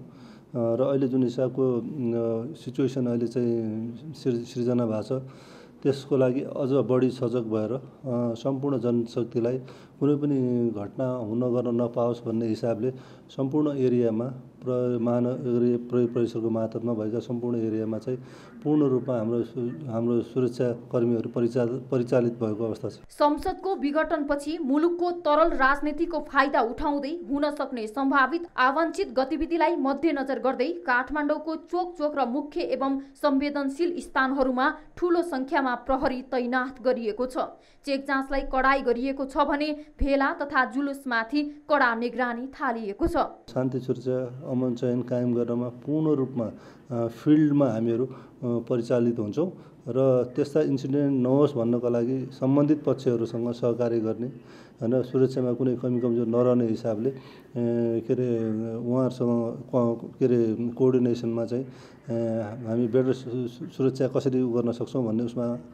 र अहिले जुन हिसाबको सिचुएसन अहिले चाहिँ सृजना भएको छ त्यसको लागि अझ बढी सजग भएर सम्पूर्ण जनशक्तिलाई कुनै पनि घटना हुन गर्न नपाओस् भन्ने हिसाबले सम्पूर्ण एरियामा महानगरीय प्रहरी परिसरको मातहतमा भएका सम्पूर्ण एरियामा चाहिँ पूर्ण रूपमा हाम्रो सुरक्षा कर्मीहरू परिचालित भएको अवस्था छ। संसदको विघटनपछि मुलुकको तरल राजनीतिको फाइदा उठाउँदै हुन सक्ने सम्भावित आवान्छित गतिविधिलाई मध्यनजर गर्दै काठमाडौँको चोक र मुख्य एवं संवेदनशील स्थानहरूमा ठूलो संख्यामा प्रहरी तैनाथ गरिएको छ। चेक जाँचलाई कडाई गरिएको छ भने भेला तथा जुलुसमाथि कडा निगरानी थालिएको छ। शान्ति सुरक्षा अमन चयन कायम गर्नमा पूर्ण रूपमा फिल्डमा हामीहरू परिचालित हुन्छौँ र त्यस्ता इन्सिडेन्ट नहोस् भन्नको लागि सम्बन्धित पक्षहरूसँग सहकार्य गर्ने होइन सुरक्षामा कुनै कमी कमजोर नरहने हिसाबले के अरे उहाँहरूसँग के अरे कोअर्डिनेसनमा चाहिँ हामी बेटर सुरक्षा कसरी गर्न सक्छौँ भन्ने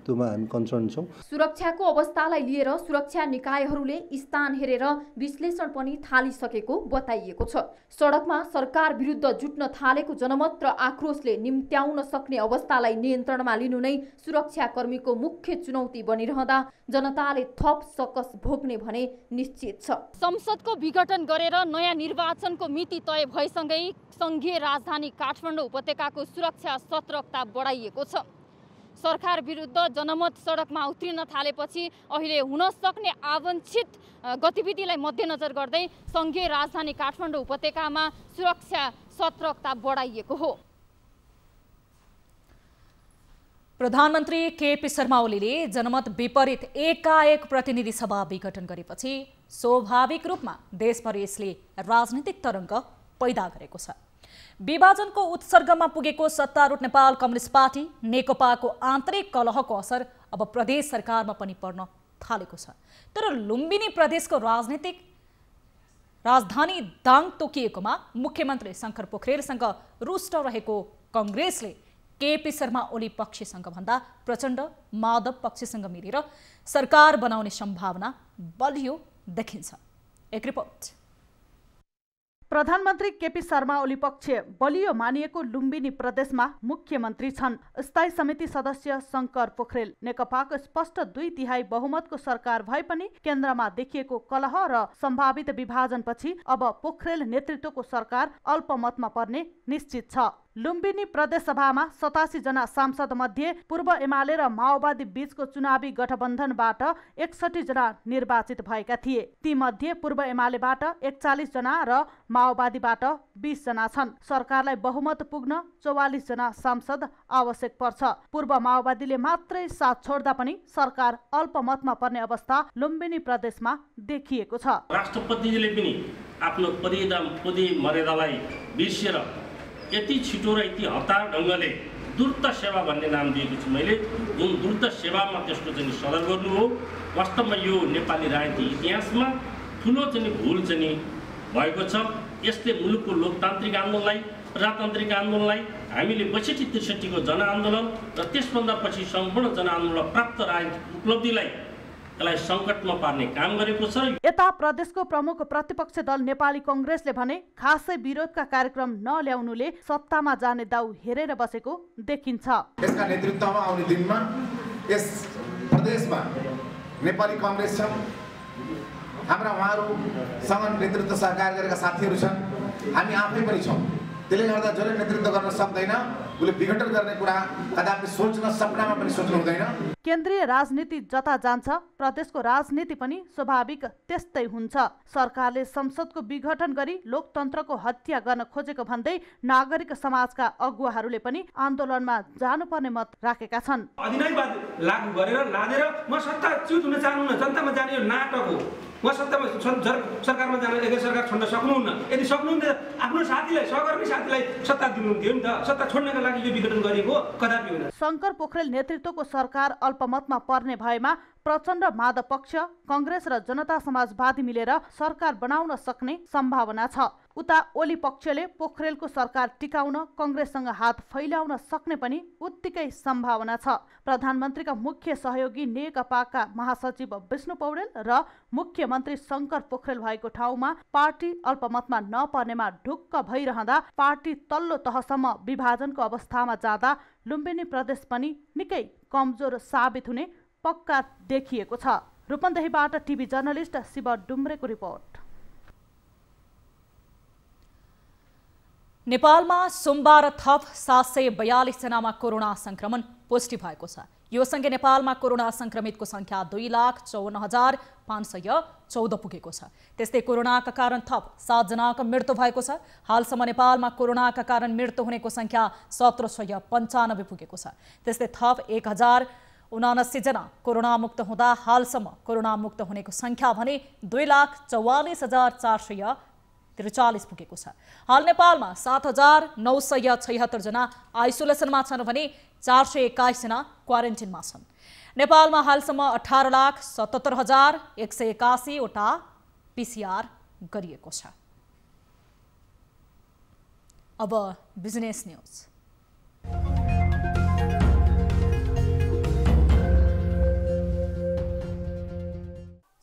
त्योमा हामी कन्सर्न छौँ। सुरक्षाको अवस्थालाई लिएर सुरक्षा निकायहरूले स्थान हेरेर विश्लेषण पनि थालिसकेको बताइएको छ। सडकमा सरकार विरुद्ध जुट्न थालेको जनमत र आक्रोशले निम्त्याउन सक्ने अवस्थालाई नियन्त्रणमा लिनु नै सुरक्षाकर्मीको मुख्य चुनौती बनिरहँदा जनताले थप सकस भोग्ने भने निश्चित छ। संसदको विघटन गरेर नयाँ निर्वाचनको मिति तय भएसँगै संघीय राजधानी काठमाडौँ उपत्यकाको सुरक्षा सतर्कता बढाइएको छ। सरकार विरुद्ध जनमत सडकमा उत्रिन थालेपछि अहिले हुन सक्ने आवान्छित गतिविधिलाई मध्यनजर गर्दै संघीय राजधानी काठमाडौँ उपत्यकामा सुरक्षा सतर्कता बढाइएको हो। प्रधानमन्त्री केपी शर्मा ओलीले जनमत विपरीत एकाएक प्रतिनिधि सभा विघटन गरेपछि स्वाभाविक रूपमा देशभर यसले राजनीतिक तरङ्ग पैदा गरेको छ। विभाजनको उत्सर्गमा पुगेको सत्तारूढ नेपाल कम्युनिस्ट पार्टी नेकपाको आन्तरिक कलहको असर अब प्रदेश सरकारमा पनि पर्न थालेको छ। तर लुम्बिनी प्रदेशको राजनीतिक राजधानी दाङ तोकिएकोमा मुख्यमन्त्री शङ्कर पोखरेलसँग रुष्ट रहेको कांग्रेसले केपी शर्मा ओली पक्षसँग भन्दा प्रचण्ड माधव पक्षसँग मिलेर सरकार बनाउने सम्भावना बलियो देखिन्छ। एक रिपोर्ट। प्रधानमन्त्री केपी शर्मा ओली पक्ष बलियो मानिएको लुम्बिनी प्रदेशमा मुख्यमन्त्री छन्। स्थायी समिति सदस्य शङ्कर पोखरेल नेकपाको स्पष्ट 2/3 बहुमतको सरकार भए पनि केन्द्रमा देखिएको कलह र सम्भावित विभाजनपछि अब पोखरेल नेतृत्वको सरकार अल्पमतमा पर्ने निश्चित छ। लुम्बिनी प्रदेशसभामा 87 जना सांसद मध्ये पूर्व एमाले र माओवादी बीचको चुनावी गठबन्धनबाट 61 जना निर्वाचित भएका थिए। ती मध्ये पूर्व एमालेबाट 41 जना र माओवादीबाट 20 जना छन्। सरकारलाई बहुमत पुग्न 44 जना सांसद आवश्यक पर्छ। पूर्व माओवादीले मात्रै साथ छोड्दा पनि सरकार अल्पमतमा पर्ने अवस्था लुम्बिनी प्रदेशमा देखिएको छ। राष्ट्रपतिले पनि आफ्नो पदवी मर्यादालाई बिर्सेर यति छिटो र यति हतार ढङ्गले द्रुत सेवा भन्ने नाम दिएको छु मैले। जुन द्रुत सेवामा त्यसको चाहिँ सदर गर्नु हो, वास्तवमा यो नेपाली राजनीतिक इतिहासमा ठुलो चाहिँ भुल चाहिँ भएको छ। यसले मुलुकको लोकतान्त्रिक आन्दोलनलाई प्रजातान्त्रिक आन्दोलनलाई हामीले 62-63 को जनआन्दोलन र त्यसभन्दा पछि सम्पूर्ण जनआन्दोलन प्राप्त राजनीतिक उपलब्धिलाई यसलाई सङ्कटमा पार्ने काम गरेको छ। यता प्रदेशको प्रमुख प्रतिपक्ष दल नेपाली कांग्रेसले भने खासै विरोधका कार्यक्रम नल्याउनुले सत्तामा जाने दाउ हेरेर बसेको देखिन्छ। यसका नेतृत्वमा आउने दिनमा यस प्रदेशमा नेपाली कांग्रेस छ, हाम्रा उहाँहरूसँग नेतृत्व सहकार गरेका साथीहरू छन्, हामी आफै पनि छौँ। त्यसले गर्दा जसले नेतृत्व गर्न सक्दैन उसले विघटन गर्ने कुरा कदापि सोच्न सपनामा पनि सोच्नु हुँदैन। केन्द्रीय राजनीति जता जान्छ प्रदेशको राजनीति पनि स्वाभाविक त्यस्तै हुन्छ। सरकारले संसदको विघटन गरी लोकतन्त्रको हत्या गर्न खोजेको भन्दै नागरिक समाजका अगुवाहरूले पनि आन्दोलनमा जानुपर्ने मत राखेका छन्। अधिनायकवाद लागू गरेर लादेर म सत्ताच्युत हुन चाहनुहुन्न, जनतामा जाने यो नाटक हो। म सत्तामा सरकारमा जान एकै सरकार छोड्न सक्नुहुन्न। यदि सक्नुहुन्थ्यो आफ्नो साथीलाई सहकर्मी साथीलाई सत्ता दिनुहुन्थ्यो नि त। सत्ता छोड्नका लागि यो विघटन गरिएको कदापि होइन। शङ्कर पोखरेल नेतृत्वको सरकार अल्पमतमा पर्ने भएमा प्रचण्ड माधव पक्ष कांग्रेस र जनता समाजवादी मिलेर सरकार बनाउन सक्ने सम्भावना छ। उता ओली पक्षले पोखरेलको सरकार टिकाउन कांग्रेससँग हात फैलाउन सक्ने पनि उत्तिकै सम्भावना छ। प्रधानमन्त्रीका मुख्य सहयोगी नेकपाका महासचिव विष्णु पौडेल र मुख्यमन्त्री शङ्कर पोखरेल भएको ठाउँमा पार्टी अल्पमतमा नपर्नेमा ढुक्क भइरहँदा पार्टी तल्लो तहसम्म विभाजनको अवस्थामा जाँदा लुम्बिनी प्रदेश पनि निकै कमजोर साबित हुने पक्का देखिएको छ। रूपन्देहीबाट टिभी जर्नलिस्ट शिव डुम्रेको रिपोर्ट। नेपालमा सोमबार थप 742 जनामा कोरोना संक्रमण पुष्टि भएको छ। यो सँगै नेपालमा कोरोना संक्रमितको संख्या 2,54,514 पुगेको छ। त्यस्तै कोरोनाका कारण थप 7 जनाको मृत्यु भएको छ। हालसम्म नेपालमा कोरोनाका कारण मृत्यु हुनेको संख्या 1795 पुगेको छ। त्यस्तै थप 1079 जना कोरोना मुक्त हुँदा हालसम्म कोरोना मुक्त हुनेको संख्या भने 2,44,443 पुगेको छ। हाल नेपालमा 7,976 जना आइसोलेसनमा छन् भने 421 जना क्वारेन्टिनमा छन्। नेपालमा हालसम्म 18,77,181 वटा PCR गरिएको छ। अब बिजनेस न्यूज।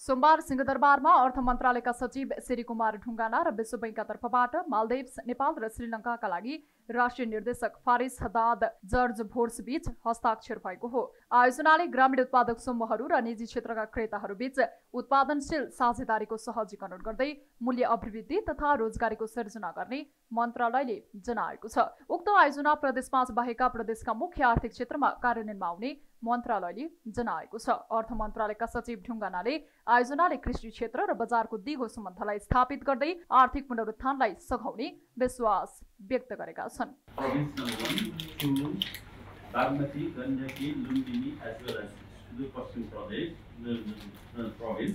सोमबार सिंहदरबारमा अर्थ मन्त्रालयका सचिव श्री कुमार ढुङ्गाना र विश्व बैंकका तर्फबाट मालदिव्स, नेपाल र श्रीलङ्काका लागि राष्ट्रिय निर्देशक फारिस हदाद जर्ज भोर्स बीच हस्ताक्षर भएको हो। आयोजनाले ग्रामीण उत्पादक समूहहरू र निजी क्षेत्रका क्रेताहरू बीच उत्पादनशील साझेदारीको सहजीकरण गर्दै मूल्य अभिवृद्धि तथा रोजगारीको सृजना गर्ने मन्त्रालयले जनाएको छ। उक्त आयोजना प्रदेश 5 बाहेकका प्रदेशका मुख्य आर्थिक क्षेत्रमा कार्यान्वयनमा आउने मन्त्रालयले जनाएको छ। अर्थ मन्त्रालयका सचिव ढुङ्गानाले आयोजनाले कृषि क्षेत्र र बजारको दिगो सम्बन्धलाई स्थापित गर्दै आर्थिक पुनरुत्थानलाई सघाउने विश्वास व्यक्त गरेका छन्। Bagmati, Gandaki, Lumbini, as well as the Pakistan Pradesh, the province,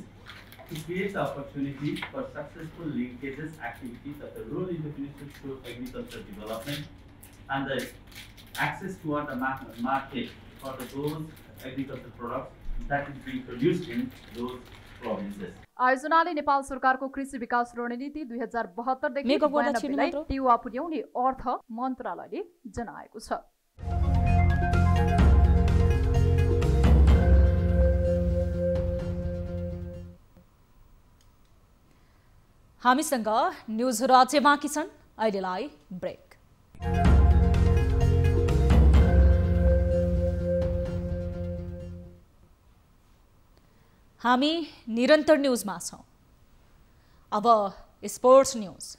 to create the opportunity for successful linkages activities at the rural intervention to agricultural development and the access toward the market for those agricultural products that is being produced in those provinces. आयोजनाले नेपाल सरकारको कृषि विकास रणनीति 2072 देखि 92 लाई टेवा पुर्याउने अर्थ मन्त्रालयले जनाएको छ। हामीसँग न्यूज राज्य बाँकी छन्। अहिलेलाई ब्रेक। हामी निरन्तर न्यूजमा छौं। अब स्पोर्ट्स न्यूज।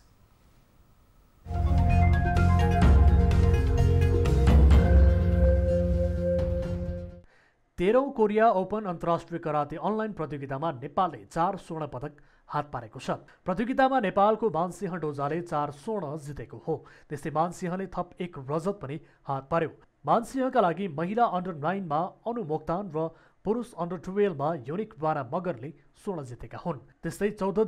तेह्रौं कोरिया ओपन अन्तर्राष्ट्रिय कराते अनलाइन प्रतियोगितामा नेपालले 4 स्वर्ण पदक हात पारेको छ। प्रतियोगितामा नेपालको मानसिंह डोजाले 4 स्वर्ण जितेको हो। त्यस्तै मानसिंहले थप 1 रजत पनि हात पार्यो। मानसिंहका लागि महिला अन्डर 9 मा अनु मोक्तान र पुरुष अन्डर 12 मा युनिक बारा मगरले स्वर्ण जितेका हुन्। त्यस्तै 14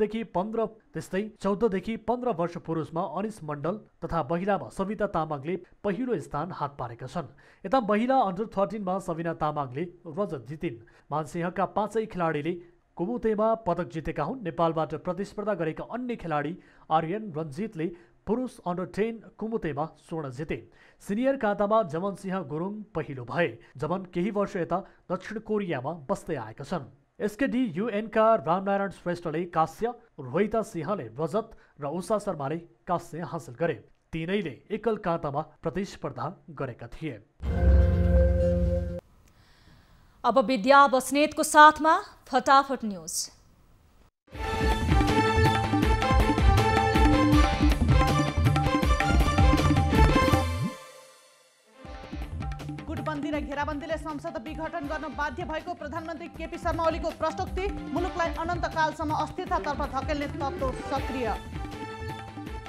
देखि 15 वर्ष पुरुषमा अनिस मण्डल तथा महिलामा सविता तामाङले पहिलो स्थान हात पारेका छन्। यता महिला अन्डर 13 मा सबिना तामाङले रजत जितिन्। मानसिंहका 5 खेलाडीले कुमुतेमा पदक जितेका हुन्। नेपालबाट प्रतिस्पर्धा गरेका अन्य खेलाडी आर्यन रञ्जितले पुरुष अन्डर 10 कुमुतेमा स्वर्ण जिते। सिनियर काँतामा जमन सिंह गुरुङ पहिलो भए। जमन केही वर्ष यता दक्षिण कोरियामा बस्दै आएका छन्। एसकेडी युएनका रामनारायण श्रेष्ठले कांस्य, रोहिता सिंहले रजत र उषा शर्माले कांस्य हासिल गरे। तीनैले एकल काँतामा प्रतिस्पर्धा गरेका थिए। अब विद्या बस्नेतको साथमा फटाफट न्यूज। गुटबन्दी र घेराबन्दीले संसद विघटन गर्न बाध्य भएको प्रधानमन्त्री केपी शर्मा ओलीको प्रस्तुति। मुलुकलाई अनन्तकालसम्म अस्थिरतातर्फ धकेल्ने तत्त्व सक्रिय।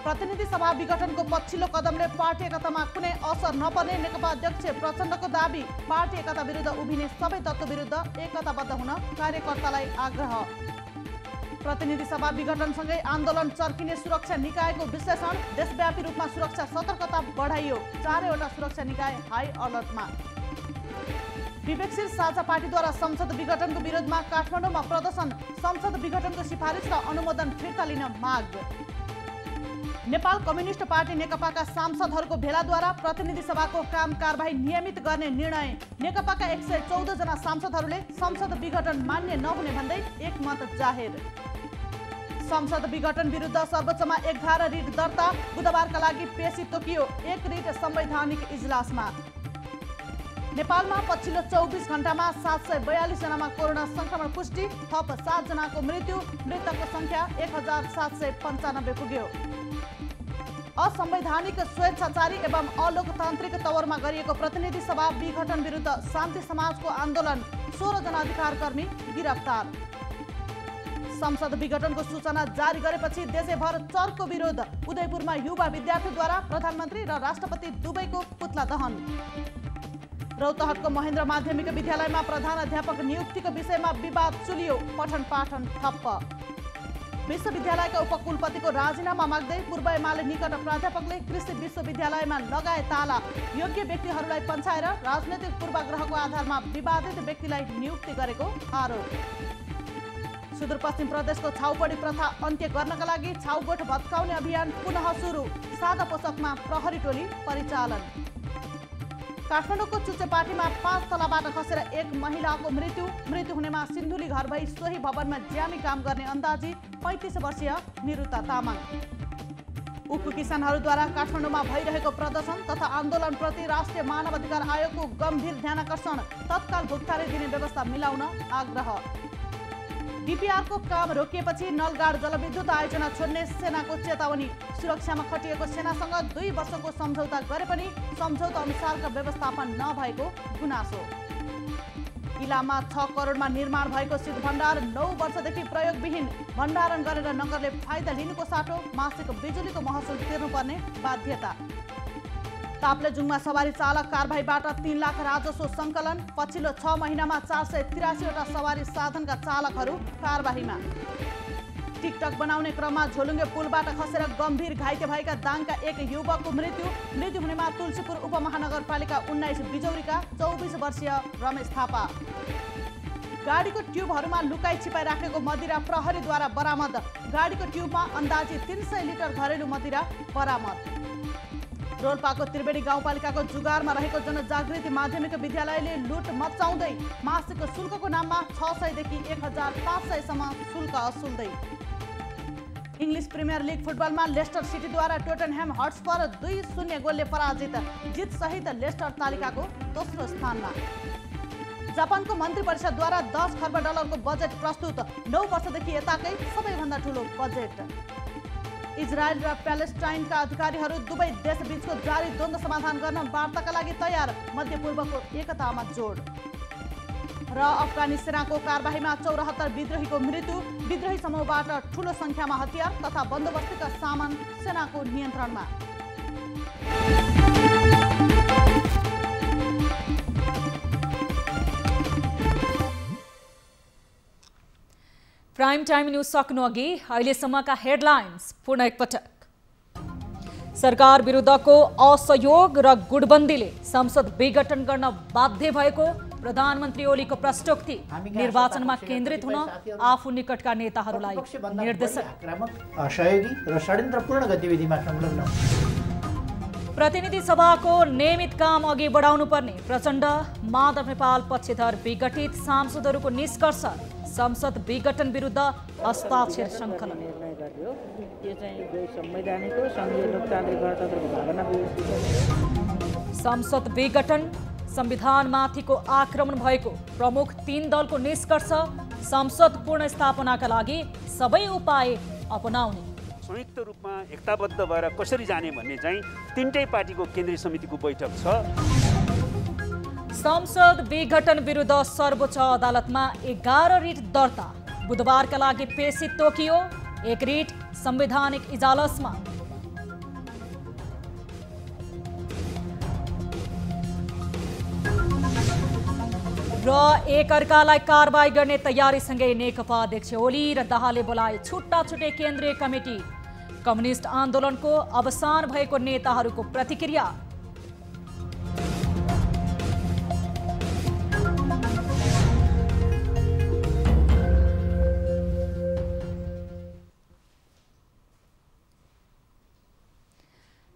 प्रतिनिधि सभा विघटनको पछिल्लो कदमले पार्टी एकतामा कुनै असर नपर्ने नेकपा अध्यक्ष प्रचण्डको दाबी। पार्टी एकता विरुद्ध उभिने सबै तत्त्व विरुद्ध एकताबद्ध हुन कार्यकर्तालाई आग्रह। प्रतिनिधि सभा विघटनसँगै आन्दोलन चर्किने सुरक्षा निकायको विश्लेषण। देशव्यापी रूपमा सुरक्षा सतर्कता बढाइयो। 4वटा सुरक्षा निकाय हाई अलर्टमा। विवेकशील साझा पार्टीद्वारा संसद विघटनको विरोधमा काठमाडौँमा प्रदर्शन। संसद विघटनको सिफारिस र अनुमोदन फिर्ता लिन माग। नेपाल कम्युनिस्ट पार्टी नेकपाका सांसदहरूको भेलाद्वारा प्रतिनिधि सभाको काम कारबाही नियमित गर्ने निर्णय। नेकपाका 114 जना सांसदहरूले संसद विघटन मान्य नहुने भन्दै एकमत जाहेर। संसद विघटन विरुद्ध सर्वोच्चमा 11 रिट दर्ता। बुधबारका लागि पेशी तोकियो। 1 रिट संवैधानिक इजलासमा। नेपालमा पछिल्लो 24 घण्टामा 742 जनामा कोरोना संक्रमण पुष्टि। थप 7 जनाको मृत्यु। मृतकको संख्या 1795 पुग्यो। असंवैधानिक स्वेच्छाचारी एवं अलोकतान्त्रिक तवरमा गरिएको प्रतिनिधि सभा विघटन विरुद्ध शान्ति समाजको आन्दोलन। 16 जना अधिकारकर्मी गिरफ्तार। संसद विघटनको सूचना जारी गरेपछि देशैभर चर्को विरोध। उदयपुरमा युवा विद्यार्थीद्वारा प्रधानमन्त्री र राष्ट्रपति दुवैको पुतला दहन। रौतहटको महेन्द्र माध्यमिक विद्यालयमा प्रधान अध्यापक नियुक्तिको विषयमा विवाद चुलियो। पठन पाठन ठप्प। विश्वविद्यालयका उपकुलपतिको राजीनामा माग्दै पूर्व एमाले निकट प्राध्यापकले कृषि विश्वविद्यालयमा लगाए ताला। योग्य व्यक्तिहरूलाई पन्छाएर राजनैतिक पूर्वाग्रहको आधारमा विवादित व्यक्तिलाई नियुक्ति गरेको आरोप। सुदूरपश्चिम प्रदेशको छाउपडी प्रथा अन्त्य गर्नका लागि छाउगोठ भत्काउने अभियान पुनः सुरु। सादा पोसाकमा प्रहरी टोली परिचालन। काठमाडौँको चुच्चेपाटीमा 5 तलाबाट खसेर 1 महिलाको मृत्यु हुनेमा सिन्धुली घर भई सोही भवनमा ज्यामी काम गर्ने अन्दाजी 35 वर्षीय निरुता तामाङ। उप किसानहरूद्वारा काठमाडौँमा भइरहेको प्रदर्शन तथा आन्दोलनप्रति राष्ट्रिय मानव अधिकार आयोगको गम्भीर ध्यानाकर्षण। तत्काल भुक्तानी दिने व्यवस्था मिलाउन आग्रह। डीपीआरको काम रोकिएपछि नलगाड जलविद्युत आयोजना छोड्ने सेनाको चेतावनी। सुरक्षामा खटिएको सेनासँग 2 वर्षको सम्झौता गरे पनि सम्झौता अनुसारका व्यवस्थापन नभएको गुनासो। इलाममा 6 करोडमा निर्माण भएको शीत भण्डार 9 वर्षदेखि प्रयोगविहीन। भण्डारण गरेर नगरले फाइदा लिनुको साटो मासिक बिजुलीको महसुल तिर्नुपर्ने बाध्यता। ताप्लेजुङमा सवारी चालक कारबाहीबाट 3 लाख राजस्व सङ्कलन। पछिल्लो 6 महिनामा 483वटा सवारी साधनका चालकहरू कारबाहीमा। टिकटक बनाउने क्रममा झोलुङ्गे पुलबाट खसेर गम्भीर घाइते भएका दाङका 1 युवकको मृत्यु हुनेमा तुलसीपुर उपमहानगरपालिका 19 बिजौरीका 24 वर्षीय रमेश थापा। गाडीको ट्युबहरूमा लुकाई छिपाई राखेको मदिरा प्रहरीद्वारा बरामद। गाडीको ट्युबमा अन्दाजी 300 लिटर घरेलु मदिरा बरामद। रोल्पाको त्रिवेणी गाउँपालिकाको जुगारमा रहेको जनजागृति माध्यमिक विद्यालयले लुट मचाउँदै मासिक शुल्कको नाममा 600 देखि 1500सम्म शुल्क असुल्दै। इङ्ग्लिस प्रिमियर लिग फुटबलमा लेस्टर सिटीद्वारा टोटनह्याम हटस्पर 2-0 गोलले पराजित। जितसहित लेस्टर तालिकाको दोस्रो स्थानमा। जापानको मन्त्री परिषदद्वारा 10 खर्ब डलरको बजेट प्रस्तुत। 9 वर्षदेखि यताकै सबैभन्दा ठुलो बजेट। इजरायल र प्यालेस्टाइनका अधिकारीहरू दुवै देशबीचको जारी द्वन्द्व समाधान गर्न वार्ताका लागि तयार। मध्यपूर्वको एकतामा जोड। र अफगानी सेनाको कारबाहीमा 74 विद्रोहीको मृत्यु। विद्रोही समूहबाट ठूलो संख्यामा हतियार तथा बन्दोबस्तीका सामान सेनाको नियन्त्रणमा। प्राइम टाइम न्यूज सक्नु अघि अहिलेसम्मका हेडलाइन्स पुनः एकपटक। सरकार विरुद्धको असहयोग र गुटबन्दीले संसद विघटन गर्न बाध्य भएको प्रधानमन्त्री ओलीको प्रश्नोक्ति। निर्वाचनमा केन्द्रित हुन आफू निकटका नेताहरूलाई निर्देशन। सहयोगी र षड्यन्त्रपूर्ण गतिविधिमा संलग्न। प्रतिनिधि सभाको नियमित काम अघि बढाउनु पर्ने प्रचण्ड। माधव नेपाल पक्षधर विघटित सांसदहरूको निष्कर्ष। संसद विघटन विरुद्ध हस्ताक्षर सङ्कलन। निर्णय गर्यो यो चाहिँ संवैधानिक हो, संघीय लोकतान्त्रिक गणतन्त्रको भावना। संसद विघटन संविधानमाथिको आक्रमण भएको प्रमुख 3 दलको निष्कर्ष। संसद पुनर्स्थापनाका लागि सबै उपाय अपनाउने। संयुक्त रूपमा एकताबद्ध भएर कसरी जाने भन्ने चाहिँ 3टै पार्टीको केन्द्रीय समितिको बैठक छ। संसद विघटन विरुद्ध सर्वोच्च अदालतमा 11 रिट दर्ता। बुधबारका लागि पेशी तोकियो। एक रिट संवैधानिक इजलासमा। र एकअर्कालाई कारबाही गर्ने तयारीसँगै नेकपा अध्यक्ष ओली र दाहालले बोलाए छुट्टा छुट्टै केन्द्रीय कमिटी। कम्युनिस्ट आन्दोलनको अवसान भएको नेताहरूको प्रतिक्रिया।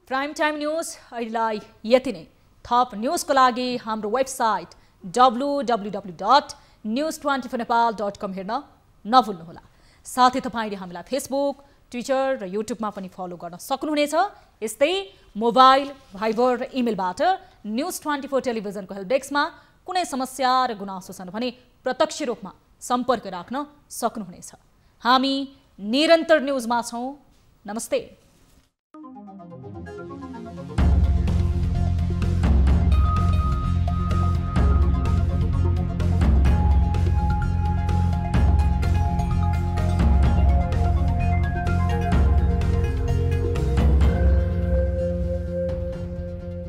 प्राइम टाइम न्यूज अहिलेलाई यति नै। थप न्यूजको लागि हाम्रो वेबसाइट www.news24nepal.com हेर्न नभुल्नुहोला। साथै तपाईले हामीलाई फेसबुक, ट्विटर र युट्युबमा पनि फलो गर्न सक्नुहुनेछ। यस्तै मोबाइल, भाइबर र इमेलबाट न्यूज24 टेलिभिजनको हेल्प डेस्कमा कुनै समस्या र गुनासो छन् भने प्रत्यक्ष रूपमा सम्पर्क राख्न सक्नुहुनेछ। हामी निरन्तर न्यूजमा छौं। नमस्ते।